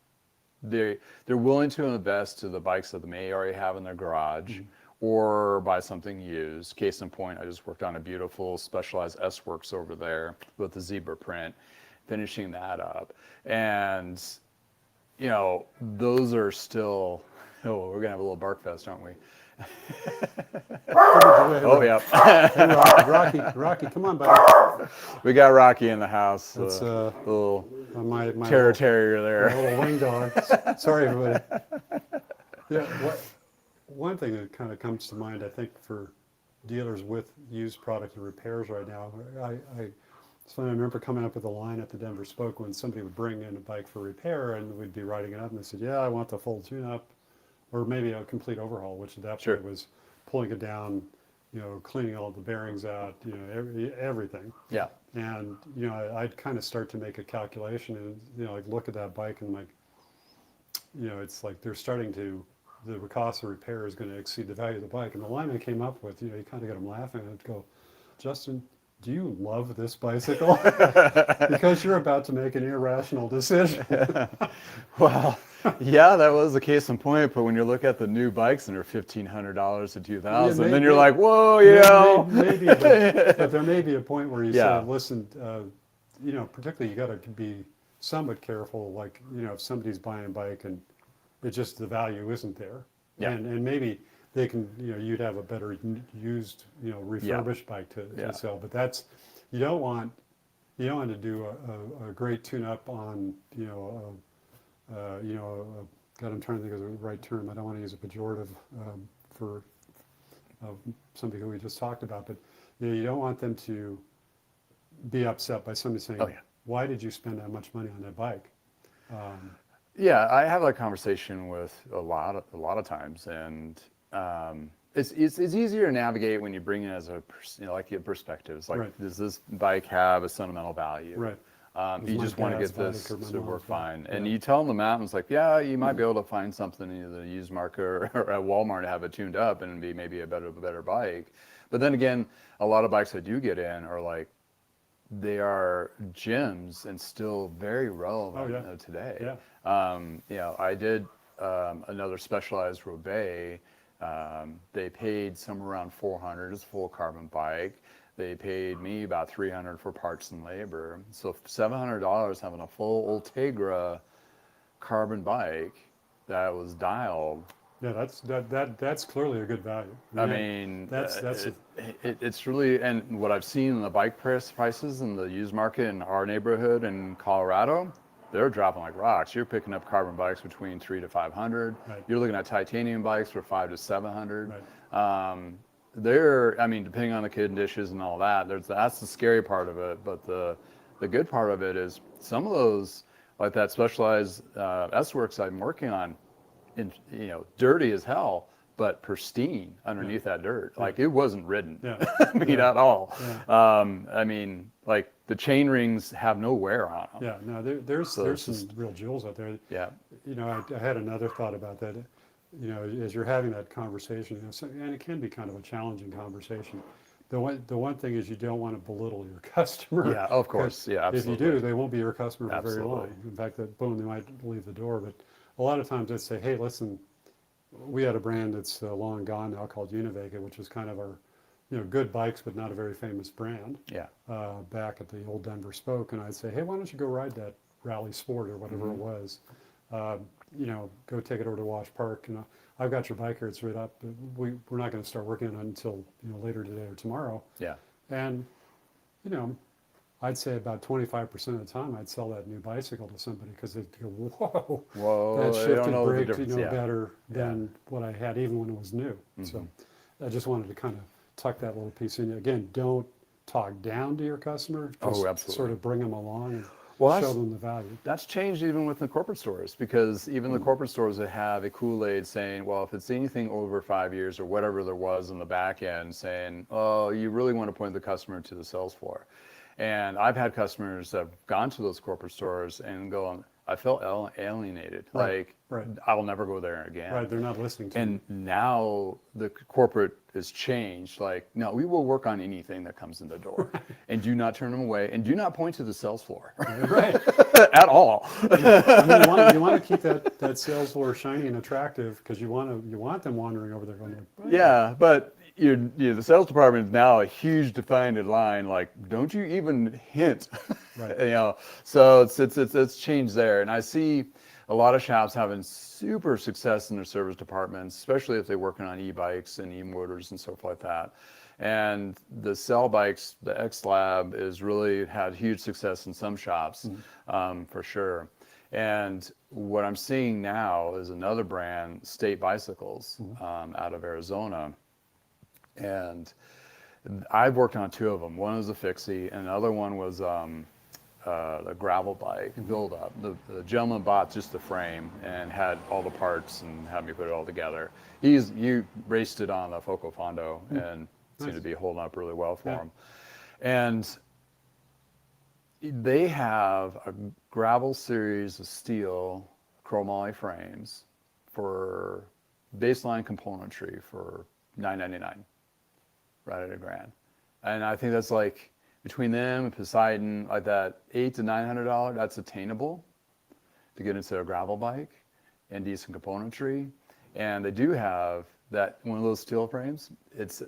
they're willing to invest to the bikes that they may already have in their garage or buy something used. Case in point, I just worked on a beautiful Specialized S-Works over there with the zebra print, finishing that up. And, those are still, we're going to have a little bark fest, aren't we? Oh, yeah. Hey, Rocky, come on, buddy. We got Rocky in the house. That's little my terrier there. My little wing dog. Sorry, everybody. One thing that kind of comes to mind, I think, for dealers with used product and repairs right now, it's funny, I remember coming up with a line at the Denver Spoke when somebody would bring in a bike for repair and we'd be writing it up and they said, I want the full tune-up or maybe a complete overhaul, which at that point was pulling it down, cleaning all the bearings out, everything. Yeah. And, I'd kind of start to make a calculation and, like look at that bike and like, it's like they're starting to, the cost of repair is going to exceed the value of the bike. And the line I came up with, you kind of get them laughing and I'd go, Justin, do you love this bicycle? Because you're about to make an irrational decision. Well, yeah, that was the case in point. But when you look at the new bikes and they're $1,500 to $2,000, then you're like, whoa, maybe, but there may be a point where you say, listen, particularly you got to be somewhat careful. Like, if somebody's buying a bike and it just the value isn't there, and maybe they can, you'd have a better used, refurbished bike to sell. But that's, you don't want to do a great tune-up on, God, I'm trying to think of the right term. I don't want to use a pejorative for somebody who we just talked about, but you don't want them to be upset by somebody saying, why did you spend that much money on that bike? Yeah, I have that conversation with a lot of times, and it's easier to navigate when you bring it as a like your perspectives. Like, Right. does this bike have a sentimental value? Right. It was You my just want to dad's get this bike or my to work mom's bike. fine, and Yeah. you tell them the mountains like, yeah, you might be able to find something in the used market or at Walmart to have it tuned up and be maybe a better bike. But then again, a lot of bikes I do get in are like, they are gems and still very relevant Oh, yeah. today. Yeah. You know, I did another specialized Roubaix. They paid somewhere around 400. It's a full carbon bike. They paid me about 300 for parts and labor. So $700 having a full Ultegra carbon bike that was dialed. Yeah, that's clearly a good value. I mean, that's it's really, and what I've seen in the bike prices in the used market in our neighborhood in Colorado, they're dropping like rocks. You're picking up carbon bikes between 300 to 500. Right. You're looking at titanium bikes for 500 to 700. Right. I mean, depending on the conditions and all that, that's the scary part of it. But the good part of it is some of those, like that specialized S-Works I'm working on, dirty as hell, but pristine underneath that dirt. Like, it wasn't ridden. Yeah. I mean, at all. Yeah. I mean, like, the chain rings have no wear on them. Yeah, no, there's it's some real jewels out there. Yeah. You know, I had another thought about that. You know, as you're having that conversation, and it can be kind of a challenging conversation. The one thing is you don't want to belittle your customer. Yeah, of course. 'cause Yeah, absolutely. If you do, they won't be your customer for very long. Absolutely. In fact, that boom, they might leave the door. But a lot of times they'd say, hey, listen, we had a brand that's long gone now called Univega, which is kind of our, good bikes, but not a very famous brand. Yeah. Back at the old Denver Spoke, and I'd say, hey, why don't you go ride that Rally Sport or whatever it was? Go take it over to Wash Park. And I've got your bike here; it's right up. But we're not going to start working on it until later today or tomorrow. Yeah. And I'd say about 25% of the time I'd sell that new bicycle to somebody because they'd go, whoa, that they don't shifted know the brake, difference. Yeah. better than what I had even when it was new. So I just wanted to kind of tuck that little piece in. Again, don't talk down to your customer. Just Absolutely. sort of bring them along and Well, show them the value. That's changed even with the corporate stores, because even the corporate stores that have a Kool-Aid saying, well, if it's anything over 5 years or whatever there was in the back end saying, oh, you really want to point the customer to the sales floor. And I've had customers that have gone to those corporate stores and go, I felt alienated. Right, Like, right. I'll never go there again. Right, they're not listening to you. And now the corporate has changed. Like, no, we will work on anything that comes in the door, and do not turn them away, and do not point to the sales floor Right. at all. I mean, you want to keep that sales floor shiny and attractive because you want them wandering over there going, Yeah, but the sales department is now a huge defined line. Like, don't you even hint? Right. So it's changed there, and I see a lot of shops having super success in their service departments, especially if they're working on e-bikes and e-motors and stuff like that. And the Cell bikes, the X-Lab, is really had huge success in some shops, for sure. And what I'm seeing now is another brand, State Bicycles, out of Arizona. And I've worked on two of them. One was a fixie, and another one was a gravel bike build up. The gentleman bought just the frame and had all the parts and had me put it all together. You raced it on the FoCo Fondo and seemed to be holding up really well for him. And they have a gravel series of steel chromoly frames for baseline componentry for $999, right at $1,000. And I think that's like, between them and Poseidon, like that $800 to $900, that's attainable to get into a gravel bike and decent componentry. And they do have that one of those steel frames. It's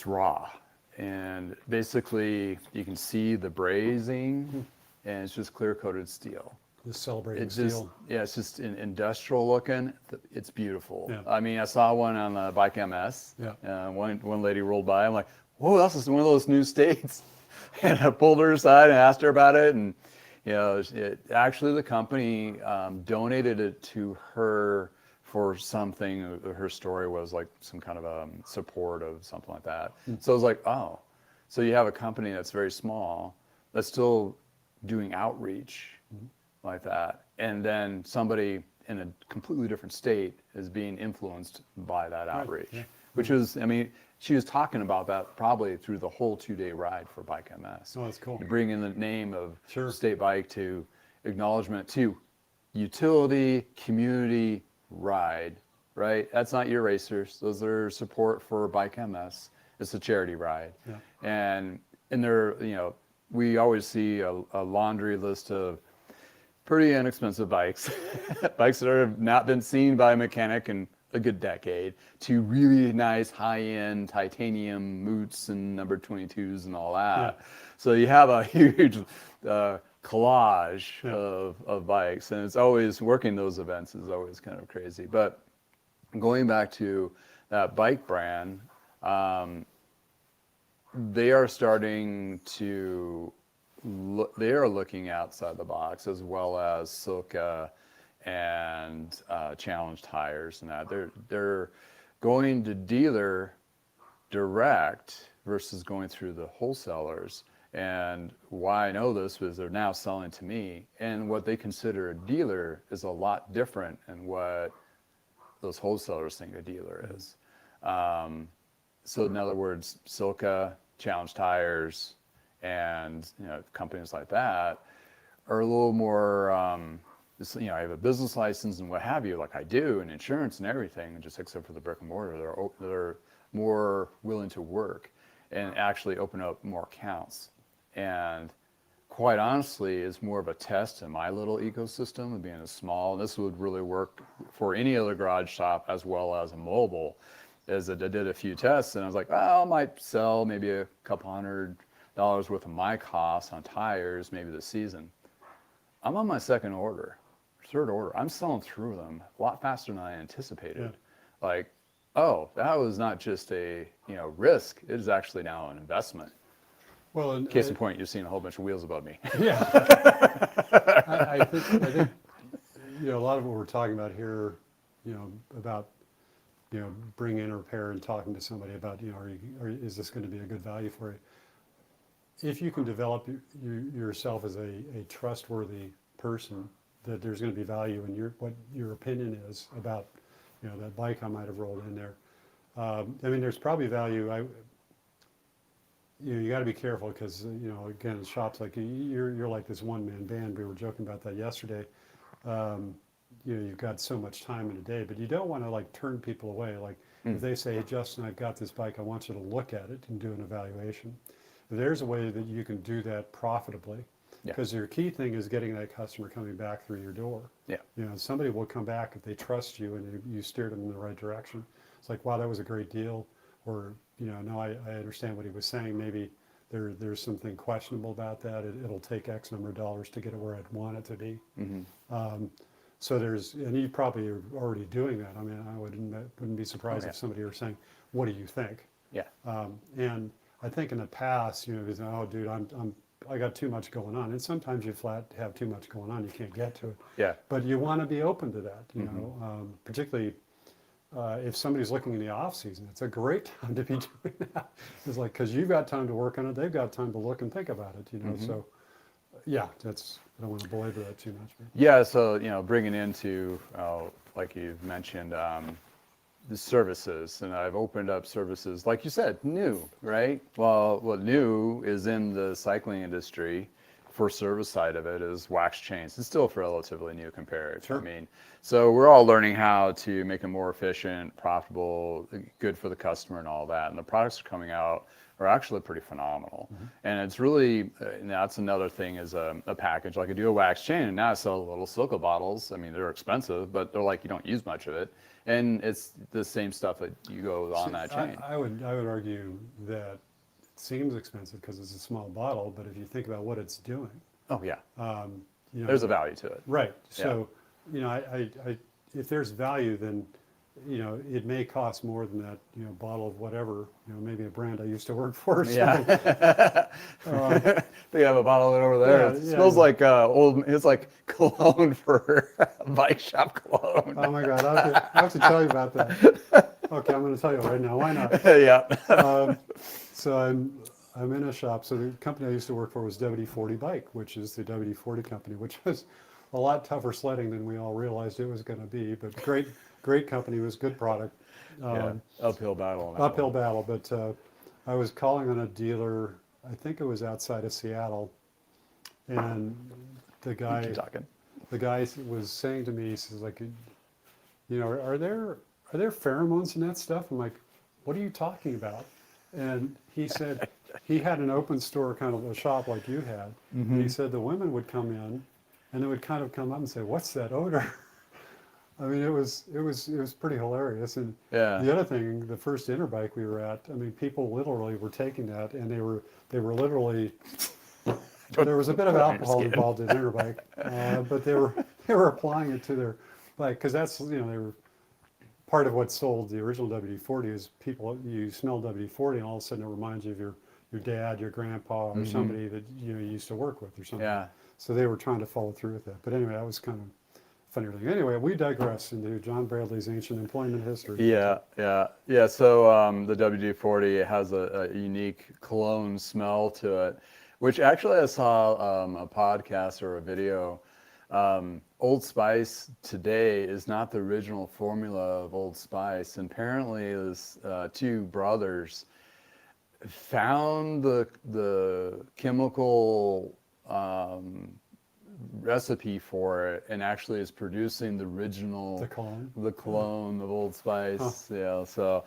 raw, and basically you can see the brazing, and it's just clear coated steel. The celebrating It's just, steel. yeah, it's just industrial looking. It's beautiful. Yeah. I mean, I saw one on the Bike MS. Yeah. One lady rolled by. I'm like, whoa, that's just one of those new states. And I pulled her aside and asked her about it. And, actually the company donated it to her for something. Her story was like some kind of support of something like that. So I was like, oh, so you have a company that's very small that's still doing outreach like that, and then somebody in a completely different state is being influenced by that outreach, which is, I mean, she was talking about that probably through the whole 2-day ride for Bike MS. Oh, that's cool. You bring in the name of Sure. State Bike to acknowledgement to utility, community, ride, right? That's not your racers. Those are support for Bike MS. It's a charity ride. Yeah. And there, we always see a laundry list of pretty inexpensive bikes, bikes that have not been seen by a mechanic in a good decade, to really nice high-end titanium moots and number 22s and all that. Yeah. So you have a huge collage of bikes, and it's always working those events is always kind of crazy. But going back to that bike brand, they are starting to they are looking outside the box, as well as Silka and Challenge tires and that. They're going to dealer direct versus going through the wholesalers. And why I know this is they're now selling to me, and what they consider a dealer is a lot different than what those wholesalers think a dealer is. So in other words, Silka, Challenge tires, and companies like that are a little more, I have a business license and what have you, like I do, and insurance and everything, just except for the brick and mortar. They're more willing to work and actually open up more accounts. And quite honestly, it's more of a test in my little ecosystem of being a small. This would really work for any other garage shop as well as a mobile. As I did a few tests, and I was like, well, I might sell maybe a couple $100 worth of my costs on tires, maybe this season. I'm on my second order, third order. I'm selling through them a lot faster than I anticipated. Yeah. Like, oh, that was not just a risk; it is actually now an investment. Well, and, case in point, you're seeing a whole bunch of wheels above me. Yeah. I think a lot of what we're talking about here, about bringing in a repair and talking to somebody about, is this going to be a good value for you? If you can develop yourself as a trustworthy person, that there's going to be value in what your opinion is about, that bike I might have rolled in there. There's probably value. You got to be careful because, again, in shops like you're like this one-man band. We were joking about that yesterday. You've got so much time in a day, but you don't want to turn people away. If they say, hey, Justin, I've got this bike, I want you to look at it and do an evaluation. There's a way that you can do that profitably, because your key thing is getting that customer coming back through your door. Yeah. Somebody will come back if they trust you and you steered them in the right direction. It's like, wow, that was a great deal. Or, no, I understand what he was saying. Maybe there's something questionable about that. It'll take X number of dollars to get it where I'd want it to be. Mm-hmm. So and you probably are already doing that. I wouldn't be surprised if somebody were saying, what do you think? Yeah. And I think in the past, oh, dude, I got too much going on. And sometimes you flat have too much going on. You can't get to it. Yeah. But you want to be open to that, particularly if somebody's looking in the off season. It's a great time to be doing that. It's like, because you've got time to work on it. They've got time to look and think about it, So, yeah, I don't want to belabor that too much. But. Yeah, so, bringing into, like you've mentioned, the services, and I've opened up services, like you said, new, right? Well, what new is in the cycling industry for service side of it is wax chains. It's still relatively new compared. Sure. So we're all learning how to make it more efficient, profitable, good for the customer and all that. And the products are coming out are actually pretty phenomenal. Mm-hmm. And it's really, that's another thing is a package. Like I do a wax chain, and now I sell little Silka bottles. They're expensive, but they're like, you don't use much of it. And it's the same stuff that you go on that chain. I would argue that it seems expensive because it's a small bottle, but if you think about what it's doing. Oh, yeah. There's a value to it. Right. So, if there's value, then, it may cost more than that, bottle of whatever, maybe a brand I used to work for. So, yeah. They have a bottle of it over there. Yeah, it smells like it's like cologne for bike shop cologne. Oh my God, I have to tell you about that. Okay, I'm going to tell you right now. Why not? Yeah. So I'm in a shop. So the company I used to work for was WD-40 Bike, which is the WD-40 company, which was a lot tougher sledding than we all realized it was going to be. But great company, was good product. Yeah, uphill battle on that Uphill one. battle. But I was calling on a dealer. I think it was outside of Seattle, and the guy Keep talking. was saying to me, he says, like, are there pheromones in that stuff? I'm like, what are you talking about? And he said he had an open store, kind of a shop like you had. And he said the women would come in, and they would kind of come up and say, "What's that odor?" I mean, it was pretty hilarious. And Yeah. the other thing, the first Interbike we were at, I mean, people literally were taking that, and they were literally. There was a bit of alcohol involved in Interbike, but they were applying it to their bike, because that's, they were part of what sold the original WD-40 is people, you smell WD-40 and all of a sudden it reminds you of your dad, your grandpa, or somebody that you used to work with or something. Yeah. So they were trying to follow through with that. But anyway, that was kind of a funny thing. Anyway, we digress into John Bradley's ancient employment history. Yeah. So the WD-40 has a unique cologne smell to it, which actually I saw a podcast or a video. Old Spice today is not the original formula of Old Spice. And apparently, this two brothers found the chemical recipe for it, and actually is producing the original the cologne of Old Spice. Huh. Yeah. So,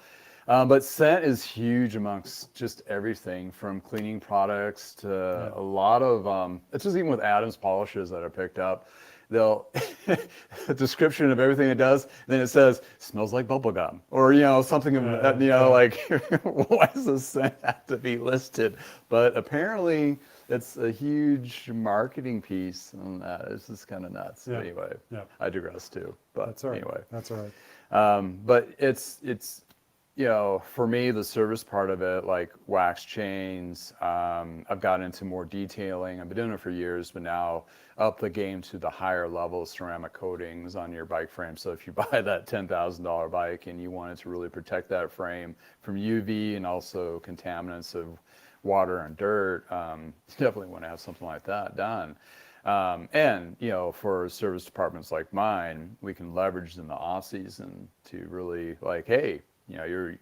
but scent is huge amongst just everything from cleaning products to a lot of. It's just even with Adams polishes that are picked up. They'll a description of everything it does, then it says smells like bubble gum, or something of that, like why does the scent have to be listed? But apparently it's a huge marketing piece, and it's just kind of nuts. Yeah. Anyway, yeah. I digress too. But that's all right. Anyway, that's all right. But it's for me, the service part of it, like wax chains, I've gotten into more detailing. I've been doing it for years, but now up the game to the higher level ceramic coatings on your bike frame. So if you buy that $10,000 bike and you wanted to really protect that frame from UV and also contaminants of water and dirt, you definitely want to have something like that done. And for service departments like mine, we can leverage in the off season to really like, hey, you're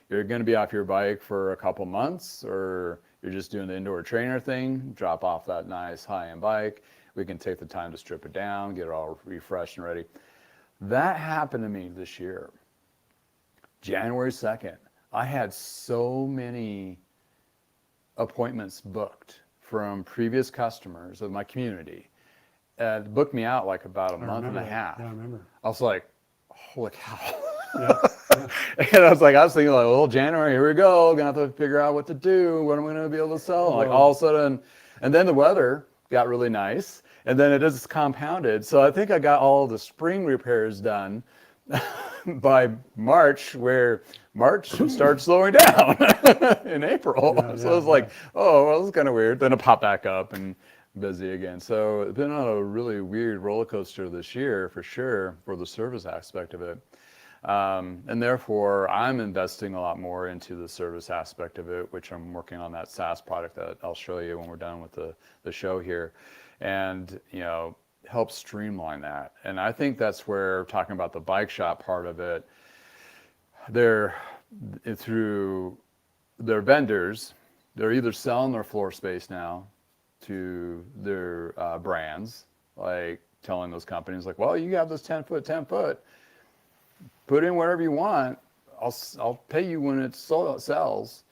going to be off your bike for a couple months, or you're just doing the indoor trainer thing, drop off that nice high-end bike. We can take the time to strip it down, get it all refreshed and ready. That happened to me this year. January 2nd, I had so many appointments booked from previous customers of my community. Booked me out like about a month and a half. Yeah, I remember. I was like, holy cow. Yeah. And I was thinking like, well, January, here we go. Gonna have to figure out what to do, what I'm gonna be able to sell. Like all of a sudden, and then the weather got really nice, and then it just compounded. So I think I got all the spring repairs done by March, where March started slowing down in April. So it was like, oh, well, this is kind of weird. Then it popped back up and busy again. So it's been on a really weird roller coaster this year for sure for the service aspect of it. And therefore, I'm investing a lot more into the service aspect of it, which I'm working on that SaaS product that I'll show you when we're done with the show here, and help streamline that. And I think that's where, talking about the bike shop part of it, through their vendors, they're either selling their floor space now to their brands, like telling those companies like, well, you have this 10 foot, put in whatever you want. I'll pay you when it sells,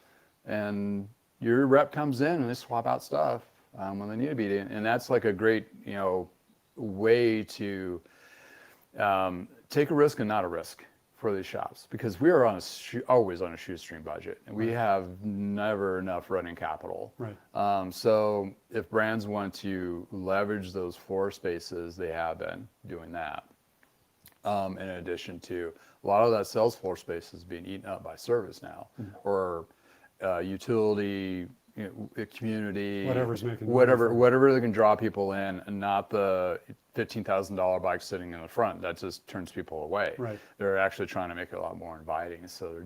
and your rep comes in and they swap out stuff when they need to be. And that's like a great way to take a risk and not a risk for these shops, because we are always on a shoestring budget, and we have never enough running capital. Right. So if brands want to leverage those floor spaces, they have been doing that. In addition to a lot of that sales floor space is being eaten up by service now, or utility, community, whatever they can draw people in, and not the $15,000 bike sitting in the front. That just turns people away. Right. They're actually trying to make it a lot more inviting. So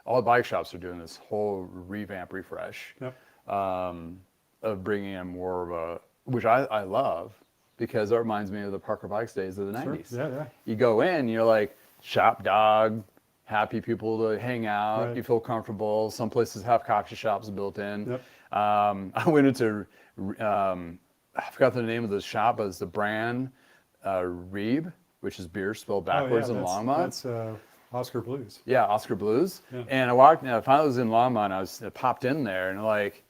all the bike shops are doing this whole revamp, refresh. Yep. of bringing in more of a, which I love, because it reminds me of the Parker Bikes days of the Sure. 90s. Yeah, yeah. You go in, you're like, shop dog, happy people to hang out, Right. you feel comfortable. Some places have coffee shops built in. Yep. I went into, I forgot the name of the shop, but it's the brand REEB, which is beer spelled backwards in Longmont. That's Oscar Blues. Yeah, Oscar Blues. Yeah. And I walked, I finally was in Longmont, I popped in there, and like,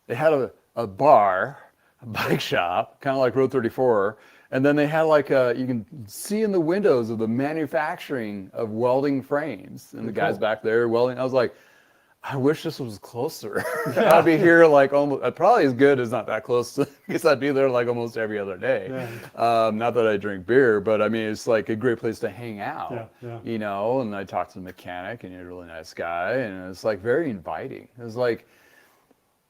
they had a bar, a bike shop, kind of like Road 34, and then they had like you can see in the windows of the manufacturing of welding frames, and the guys Cool. back there welding. I was like, I wish this was closer. I'd be here like almost, probably as good as not that close to, because I'd be there like almost every other day. Yeah. Not that I drink beer, but I mean, it's like a great place to hang out, Yeah, yeah. you know, and I talked to the mechanic, and he's a really nice guy, and it's like very inviting. It was like,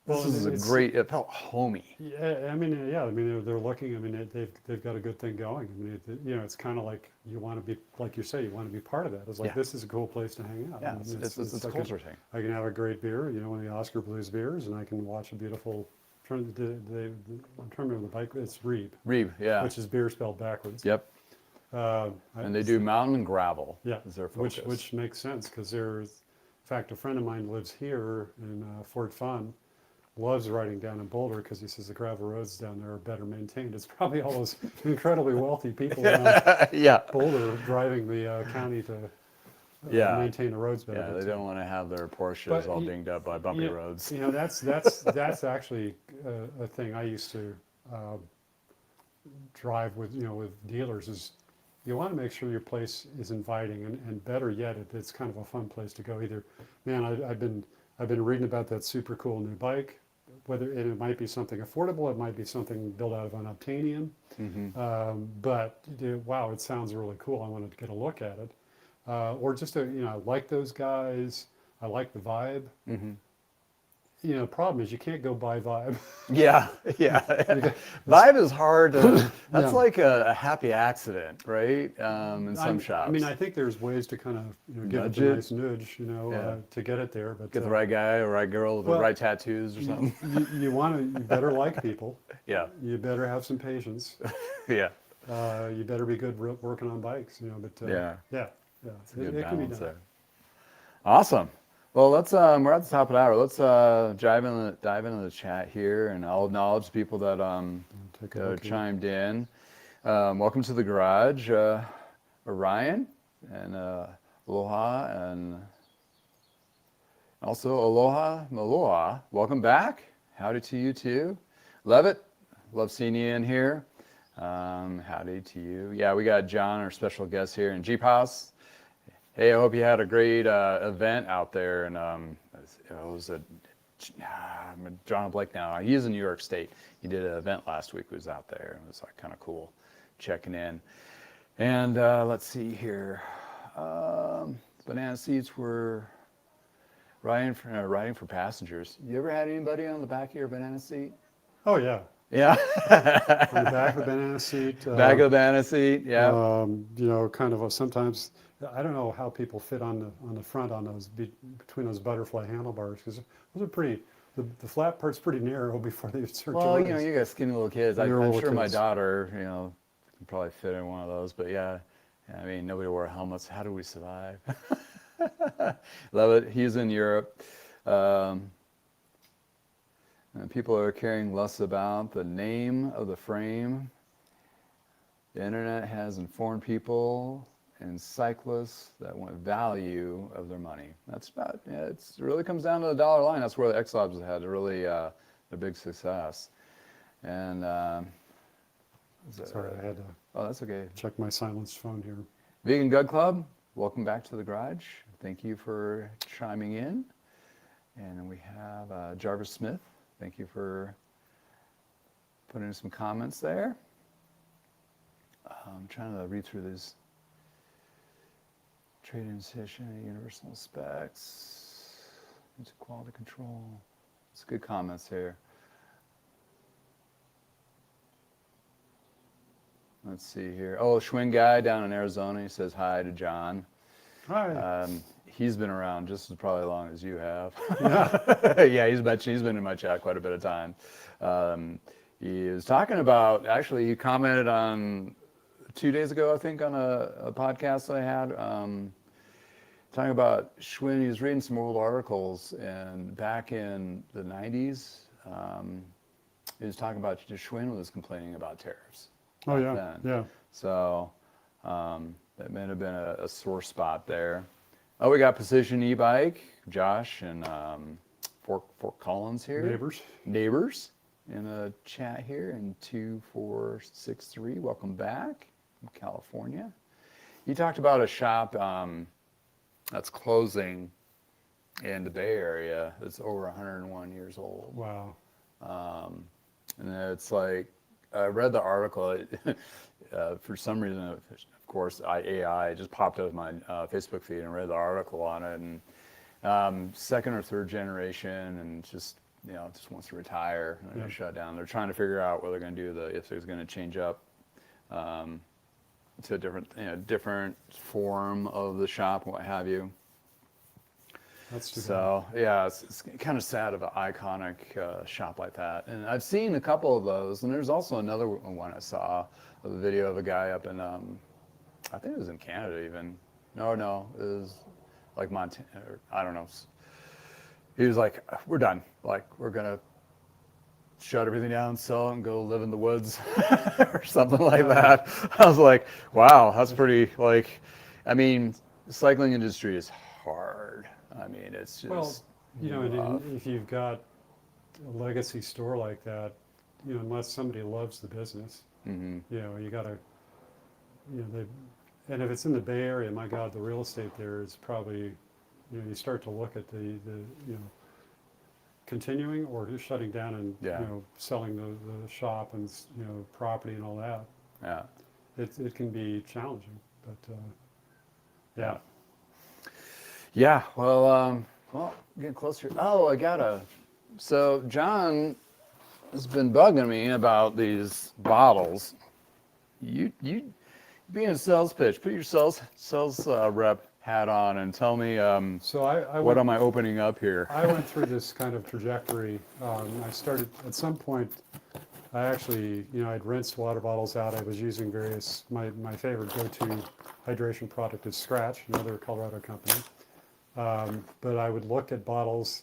Well, this is a great, it felt homey. Yeah, I mean, they're looking. I mean, they've got a good thing going. I mean, you know, it's kind of like you want to be, like you say, you want to be part of that. It's like, Yeah. this is a cool place to hang out. Yeah, I mean, it's a like culture thing. I can have a great beer, you know, one of the Oscar Blues beers, and I can watch a beautiful. I'm trying to remember the bike. It's REEB, REEB, yeah. which is beer spelled backwards. Yep. Uh, And they do mountain and gravel. Yeah, Is their focus. which makes sense because there's, in fact, a friend of mine lives here in Fort Fun. Loves riding down in Boulder because he says the gravel roads down there are better maintained. It's probably all those incredibly wealthy people in yeah. Boulder driving the county to maintain the roads better. Yeah, they don't want to have their Porsches But all you- dinged up by bumpy roads. You know, that's actually a thing I used to drive with, you know, with dealers is you want to make sure your place is inviting and better yet, it's kind of a fun place to go. Either, man, I've been reading about that super cool new bike. Whether and it might be something affordable, it might be something built out of unobtainium, but wow, it sounds really cool. I wanted to get a look at it, or just you know, I like those guys. I like the vibe. You know, the problem is you can't go buy vibe. Yeah, yeah. Vibe is hard to, that's Yeah. like a happy accident, right? In some shops. I mean, I think there's ways to kind of, you know, give Nudge it a it. nice nudge, you know, Yeah. to get it there. But Get the right guy or right girl with the well, right tattoos or something. you better like people. Yeah, You better have some patience. yeah. You better be good working on bikes, you know. But Yeah. yeah. It's a good it can be balance done. there. Awesome. Well, let's we're at the top of the hour. Let's dive into the chat here, and I'll acknowledge people that Take a look here. chimed in. Welcome to the garage, Orion and Aloha, and also Aloha. Welcome back. Howdy to you too. Levitt, love seeing you in here. Howdy to you. Yeah, we got John, our special guest here in Jeep House. Hey, I hope you had a great event out there, and it was I'm drawing a blank now. He's in New York State. He did an event last week. He was out there. It was like kind of cool, checking in. And let's see here. Banana seats were riding for passengers. You ever had anybody on the back of your banana seat? Oh yeah, Yeah. on the back of the banana seat. Back of the banana seat. Yeah. You know, kind of sometimes I don't know how people fit on the front on those between those butterfly handlebars because those are pretty. The flat part's pretty narrow before they start. Well, you know, you got skinny little kids. I'm little sure my kids. daughter, you know, can probably fit in one of those. But yeah, I mean, nobody wore helmets. How do we survive? Love it. He's in Europe. And people are caring less about the name of the frame. The internet has informed people and cyclists that want value of their money. That's about, yeah, it really comes down to the dollar line. That's where the X-Labs had really their big success. And Sorry, I had to oh, that's okay. check my silenced phone here. Vegan Gut Club, welcome back to the garage. Thank you for chiming in. And we have Jarvis Smith. Thank you for putting in some comments there. I'm trying to read through these. Trade-in session, universal specs, into quality control. It's good comments here. Let's see here. Oh, Schwinn guy down in Arizona. He says hi to John. Hi. He's been around just as probably long as you have. Yeah. Yeah, he's been in my chat quite a bit of time. He was talking about, actually, he commented on 2 days ago, I think, on a podcast I had, talking about Schwinn. He was reading some old articles, and back in the 90s, he was talking about Schwinn was complaining about tariffs. Oh, yeah. Then. Yeah. So that may have been a sore spot there. Oh, we got Precision E-Bike, Josh and Fort Collins here. Neighbors in a chat here in 2463. Welcome back from California. You talked about a shop that's closing in the Bay Area that's over 101 years old. Wow. And it's like, I read the article. For some reason, of course, AI just popped up my Facebook feed and read the article on it. And second or third generation, and just wants to retire and Yeah. shut down. They're trying to figure out what they're going to do if they're going to change up to a different form of the shop, what have you. That's too bad. So yeah, it's kind of sad of an iconic shop like that. And I've seen a couple of those, and there's also another one I saw of a video of a guy up in, I think it was in Canada even. No, it was like Montana, or I don't know. He was like, we're done. Like, we're gonna shut everything down, sell it, and go live in the woods or something like that. I was like, wow, that's pretty, like, I mean, the cycling industry is hard. I mean, it's just. Well, and if you've got a legacy store like that, unless somebody loves the business, Mm-hmm. you got to, and if it's in the Bay Area, my God, the real estate there is probably, you start to look at the continuing or just shutting down and, Yeah. selling the shop and, property and all that. Yeah. It can be challenging, but, yeah. Yeah, well, getting closer. Oh, so John has been bugging me about these bottles. You being a sales pitch, put your sales rep hat on and tell me So I what am I opening up here? I went through this kind of trajectory. I started at some point. I actually, I'd rinsed water bottles out. I was using various. My favorite go-to hydration product is Scratch, another Colorado company. But I would look at bottles,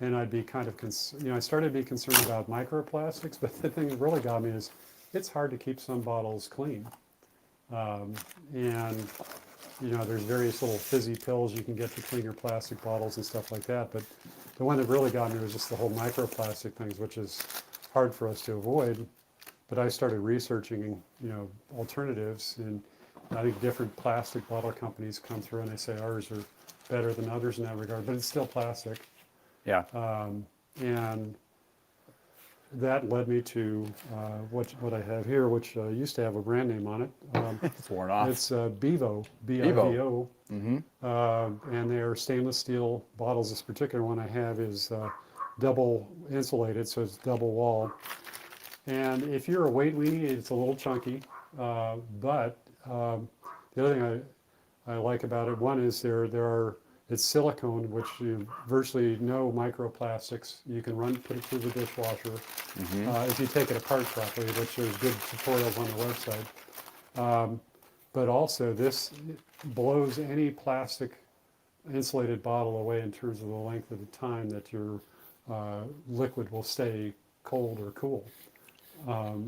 and I'd be kind of, I started to be concerned about microplastics. But the thing that really got me is, it's hard to keep some bottles clean, and there's various little fizzy pills you can get to clean your plastic bottles and stuff like that. But the one that really got me was just the whole microplastic things, which is hard for us to avoid. But I started researching, alternatives, and I think different plastic bottle companies come through and they say ours are better than others in that regard, but it's still plastic. Yeah. And that led me to what I have here, which used to have a brand name on it. It's worn off. It's Bivo, B-I-V-O. Mm-hmm. And they are stainless steel bottles. This particular one I have is double insulated, so it's double wall. And if you're a weight weenie, it's a little chunky. But the other thing I like about it, one is it's silicone, which virtually no microplastics. You can put it through the dishwasher if you take it apart properly, which there's good tutorials on the website. But also this blows any plastic insulated bottle away in terms of the length of the time that your liquid will stay cold or cool,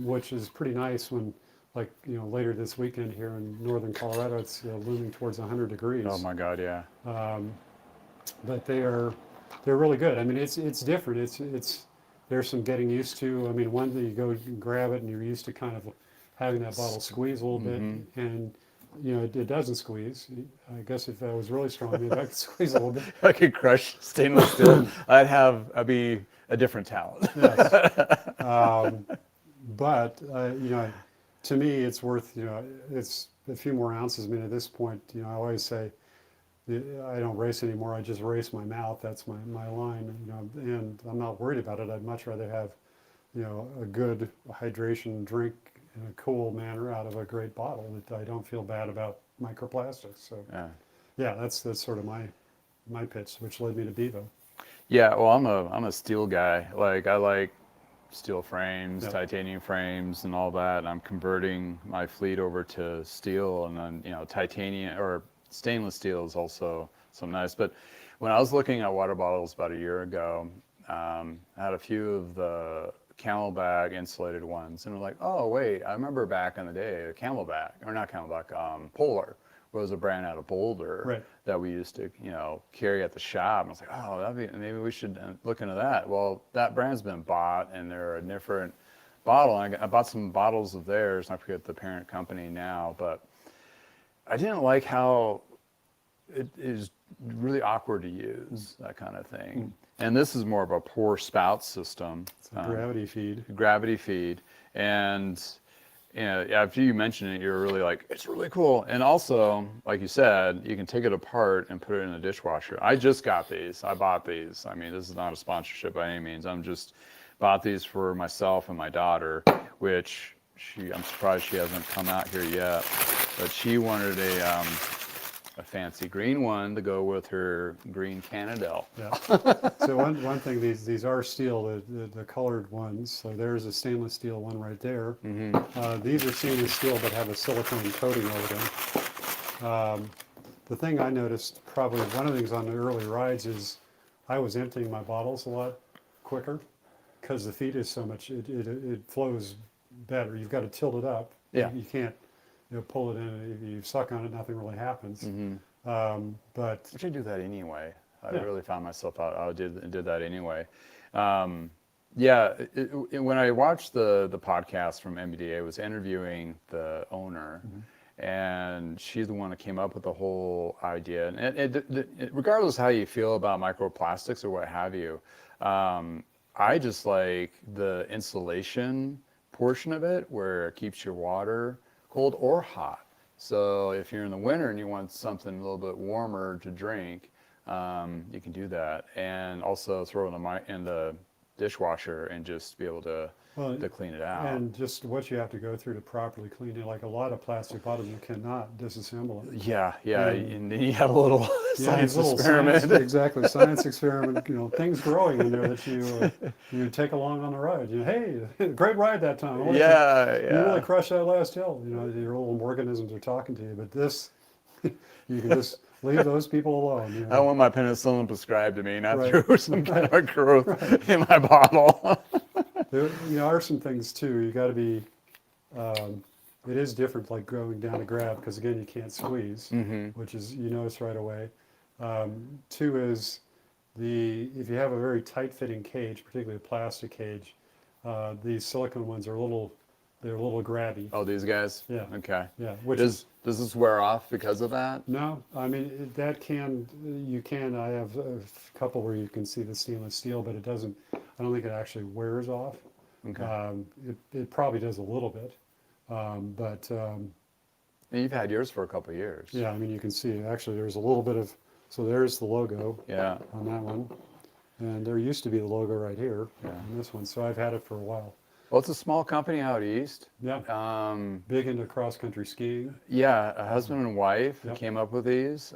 which is pretty nice when, like, later this weekend here in northern Colorado, it's looming towards 100 degrees. Oh my God, yeah. But they're really good. I mean, it's different. There's some getting used to. I mean, one that you go and grab it and you're used to kind of having that bottle squeeze a little bit, and it doesn't squeeze. I guess if I was really strong, maybe I could squeeze a little bit. If I could crush stainless steel, I'd be a different talent. Yes. But to me, it's worth, it's a few more ounces. I mean, at this point, I always say, I don't race anymore. I just race my mouth. That's my line, and I'm not worried about it. I'd much rather have, a good hydration drink in a cool manner out of a great bottle. That I don't feel bad about microplastics. So, Yeah. yeah, that's sort of my pitch, which led me to Bivo. Yeah, well, I'm a steel guy. Like I like steel frames, Yep. titanium frames, and all that. I'm converting my fleet over to steel, and then titanium or stainless steel is also so nice. But when I was looking at water bottles about a year ago, I had a few of the Camelback insulated ones, and we're like, oh wait, I remember back in the day, Camelback or not Camelback, Polar was a brand out of Boulder Right. that we used to carry at the shop. And I was like, oh, maybe we should look into that. Well, that brand's been bought, and they're a different bottle. I bought some bottles of theirs. I forget the parent company now, but I didn't like how it is really awkward to use, that kind of thing. And this is more of a pour spout system. It's a gravity feed. Gravity feed. And after you mentioned it, you're really like, it's really cool. And also, like you said, you can take it apart and put it in a dishwasher. I just got these. I bought these. I mean, this is not a sponsorship by any means. I'm just bought these for myself and my daughter, which I'm surprised she hasn't come out here yet. But she wanted a fancy green one to go with her green Cannondale. Yeah. So one thing, these are steel, the colored ones. So there's a stainless steel one right there. These are stainless steel but have a silicone coating over them. The thing I noticed, probably one of the things on the early rides, is I was emptying my bottles a lot quicker because the feed is so much, it flows better. You've got to tilt it up. Yeah. You can't pull it in. If you suck on it, nothing really happens. But I should do that anyway. I Yeah. really found myself out. I did that anyway. Yeah, when I watched the podcast from MBDA, I was interviewing the owner, and she's the one that came up with the whole idea. And regardless how you feel about microplastics or what have you, I just like the insulation portion of it, where it keeps your water cold or hot. So if you're in the winter and you want something a little bit warmer to drink, you can do that, and also throw it in the dishwasher and just be able to clean it out. and just what you have to go through to properly clean it, like a lot of plastic bottles, you cannot disassemble it. Yeah, And- and then you have a little science these little experiment. exactly, science experiment. Things growing in there that you take along on the ride. Hey, great ride that time. You really crushed that last hill. Your little organisms are talking to you. But this, you can just leave those people alone. I want my penicillin prescribed to me, not Right. through some kind of growth in my bottle. There are some things too. You got to be. It is different, like going down a grab, because again, you can't squeeze, which is you notice right away. Two is if you have a very tight-fitting cage, particularly a plastic cage, these silicone ones are a little grabby. Oh, these guys? Yeah. Okay. Yeah. Does this wear off because of that? No, I mean you can. I have a couple where you can see the stainless steel, but it doesn't. I don't think it actually wears off. Okay. It probably does a little bit, but And you've had yours for a couple of years. yeah, I mean you can see actually there's a little bit of. So there's the logo Yeah. on that one, and there used to be the logo right here on this one. So I've had it for a while. Well, it's a small company out east. Yeah. Big into cross-country skiing. Yeah, a husband and wife Yep. came up with these.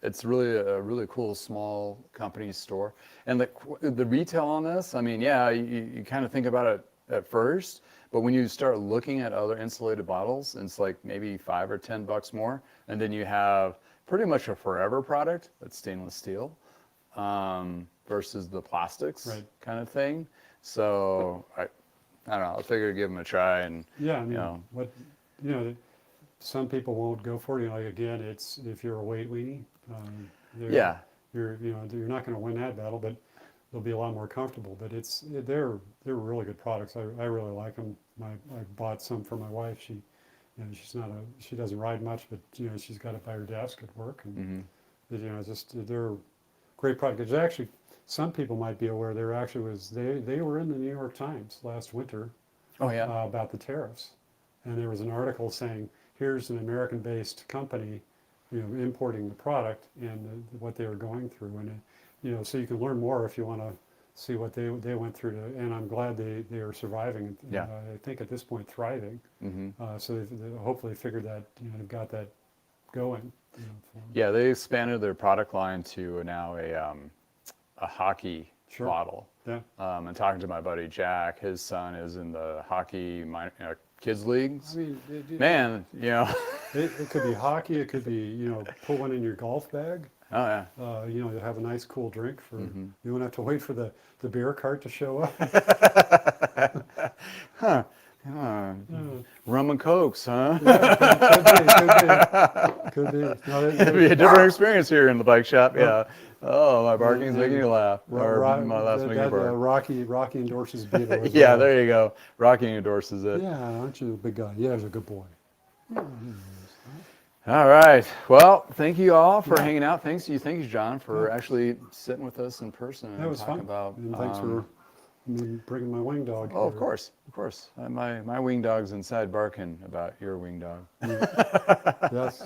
It's really a really cool small company store. And the retail on this, I mean, yeah, you kind of think about it at first, but when you start looking at other insulated bottles, it's like maybe $5 or $10 more. And then you have pretty much a forever product that's stainless steel versus the plastics kind of thing. So I don't know. I figured I'd give them a try, and Yeah, I mean, some people won't go for it. Like again, it's if you're a weight weenie, you're not going to win that battle, but they'll be a lot more comfortable. But they're really good products. I really like them. I bought some for my wife. She doesn't ride much, but she's got it by her desk at work, and they're great products. There's actually some people might be aware they were in the New York Times last winter. Oh yeah. About the tariffs, and there was an article saying here's an American-based company, importing the product and what they were going through, and so you can learn more if you want to see what they went through. And I'm glad they are surviving. And, I think at this point thriving. So they've hopefully figured that they've got that going. Yeah, they expanded their product line to now a hockey Sure. model. Yeah. And talking to my buddy Jack, his son is in the hockey kids leagues. I mean, Man, you know. it could be hockey. It could be, put one in your golf bag. Oh yeah. You'll have a nice cool drink for. Mm-hmm. You won't have to wait for the beer cart to show up. Huh. Rum and cokes, huh? Could be. No, It'd be a different experience here in the bike shop. Yeah. Oh, my barking's making you laugh. Or my last making you bark. Rocky endorses Bivo. as Yeah, well. there you go. Rocky endorses it. Yeah, aren't you a big guy? Yeah, he's a good boy. All right. Well, thank you all for hanging out. Thank you, John, for actually sitting with us in person and That was talking fun. about. And thanks for bringing my wing dog. Oh, of course. My wing dog's inside barking about your wing dog. Yes.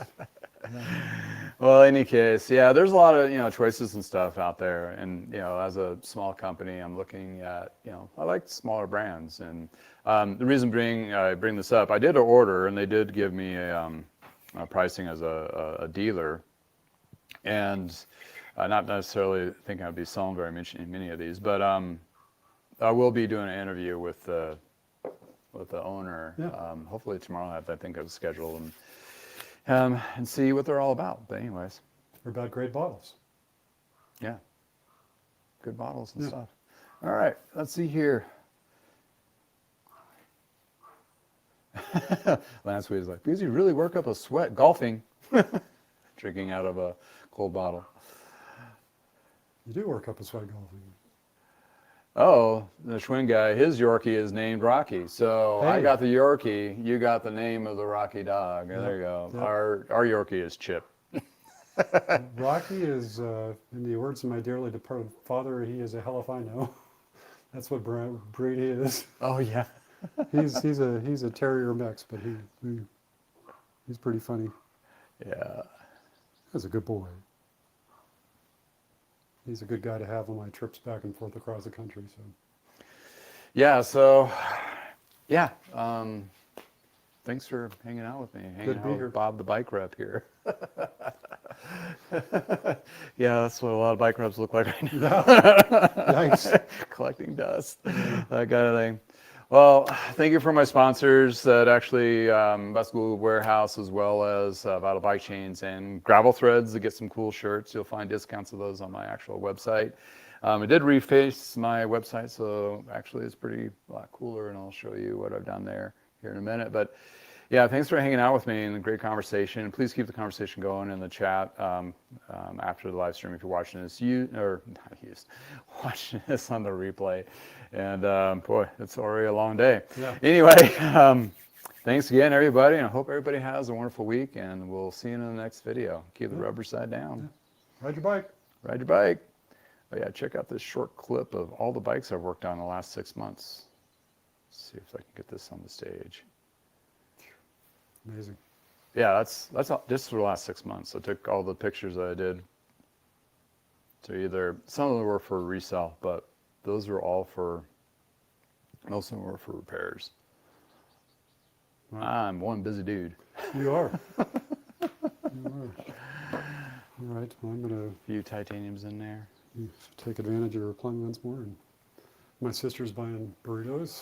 Well, in any case, yeah, there's a lot of, choices and stuff out there. And, as a small company, I'm looking at, I like smaller brands. And the reason I bring this up, I did an order and they did give me a pricing as a dealer. And not necessarily thinking I'd be selling very many of these, but I will be doing an interview with the owner. Yeah. Hopefully tomorrow. I think I've scheduled and see what they're all about. But anyways, They're about great bottles. yeah, good bottles and stuff. All right, let's see here. Last week was like, because you really work up a sweat golfing, drinking out of a cold bottle. You do work up a sweat golfing. Oh, the Schwinn guy, his Yorkie is named Rocky. So I Hey. got the Yorkie, you got the name of the Rocky dog. There you go. Yep. Our Yorkie is Chip. Rocky is, in the words of my dearly departed father, he is a hell if I know. That's what breed he is. Oh yeah. He's a terrier mix, but he's pretty funny. Yeah. He's a good boy. He's a good guy to have on my trips back and forth across the country. So Yeah, so yeah. Thanks for hanging out with me. Hanging Good to out be with here. Bob the bike rep here. Yeah, that's what a lot of bike reps look like right now. nice. Collecting dust, that kind of thing. Well, thank you for my sponsors that actually Bicycle Warehouse, as well as Vital Bike Chains and Gravel Threads to get some cool shirts. You'll find discounts of those on my actual website. I did reface my website, so actually it's a lot cooler, and I'll show you what I've done there here in a minute. But yeah, thanks for hanging out with me and the great conversation. Please keep the conversation going in the chat after the live stream if you're watching this, watching this on the replay. And boy, it's already a long day. Yeah. Anyway, thanks again, everybody, and I hope everybody has a wonderful week. And we'll see you in the next video. Keep the rubber side down. Ride your bike. Ride your bike. Oh yeah, check out this short clip of all the bikes I've worked on in the last 6 months. Let's see if I can get this on the stage. Amazing. Yeah, that's all, just for the last 6 months. I took all the pictures that I did. So some of them were for resale, but those were all most of them were for repairs. Wow. I'm one busy dude. You are. You are. All right. Well, I'm going A few titaniums in there. to take advantage of your plumbing once more. And my sister's buying burritos.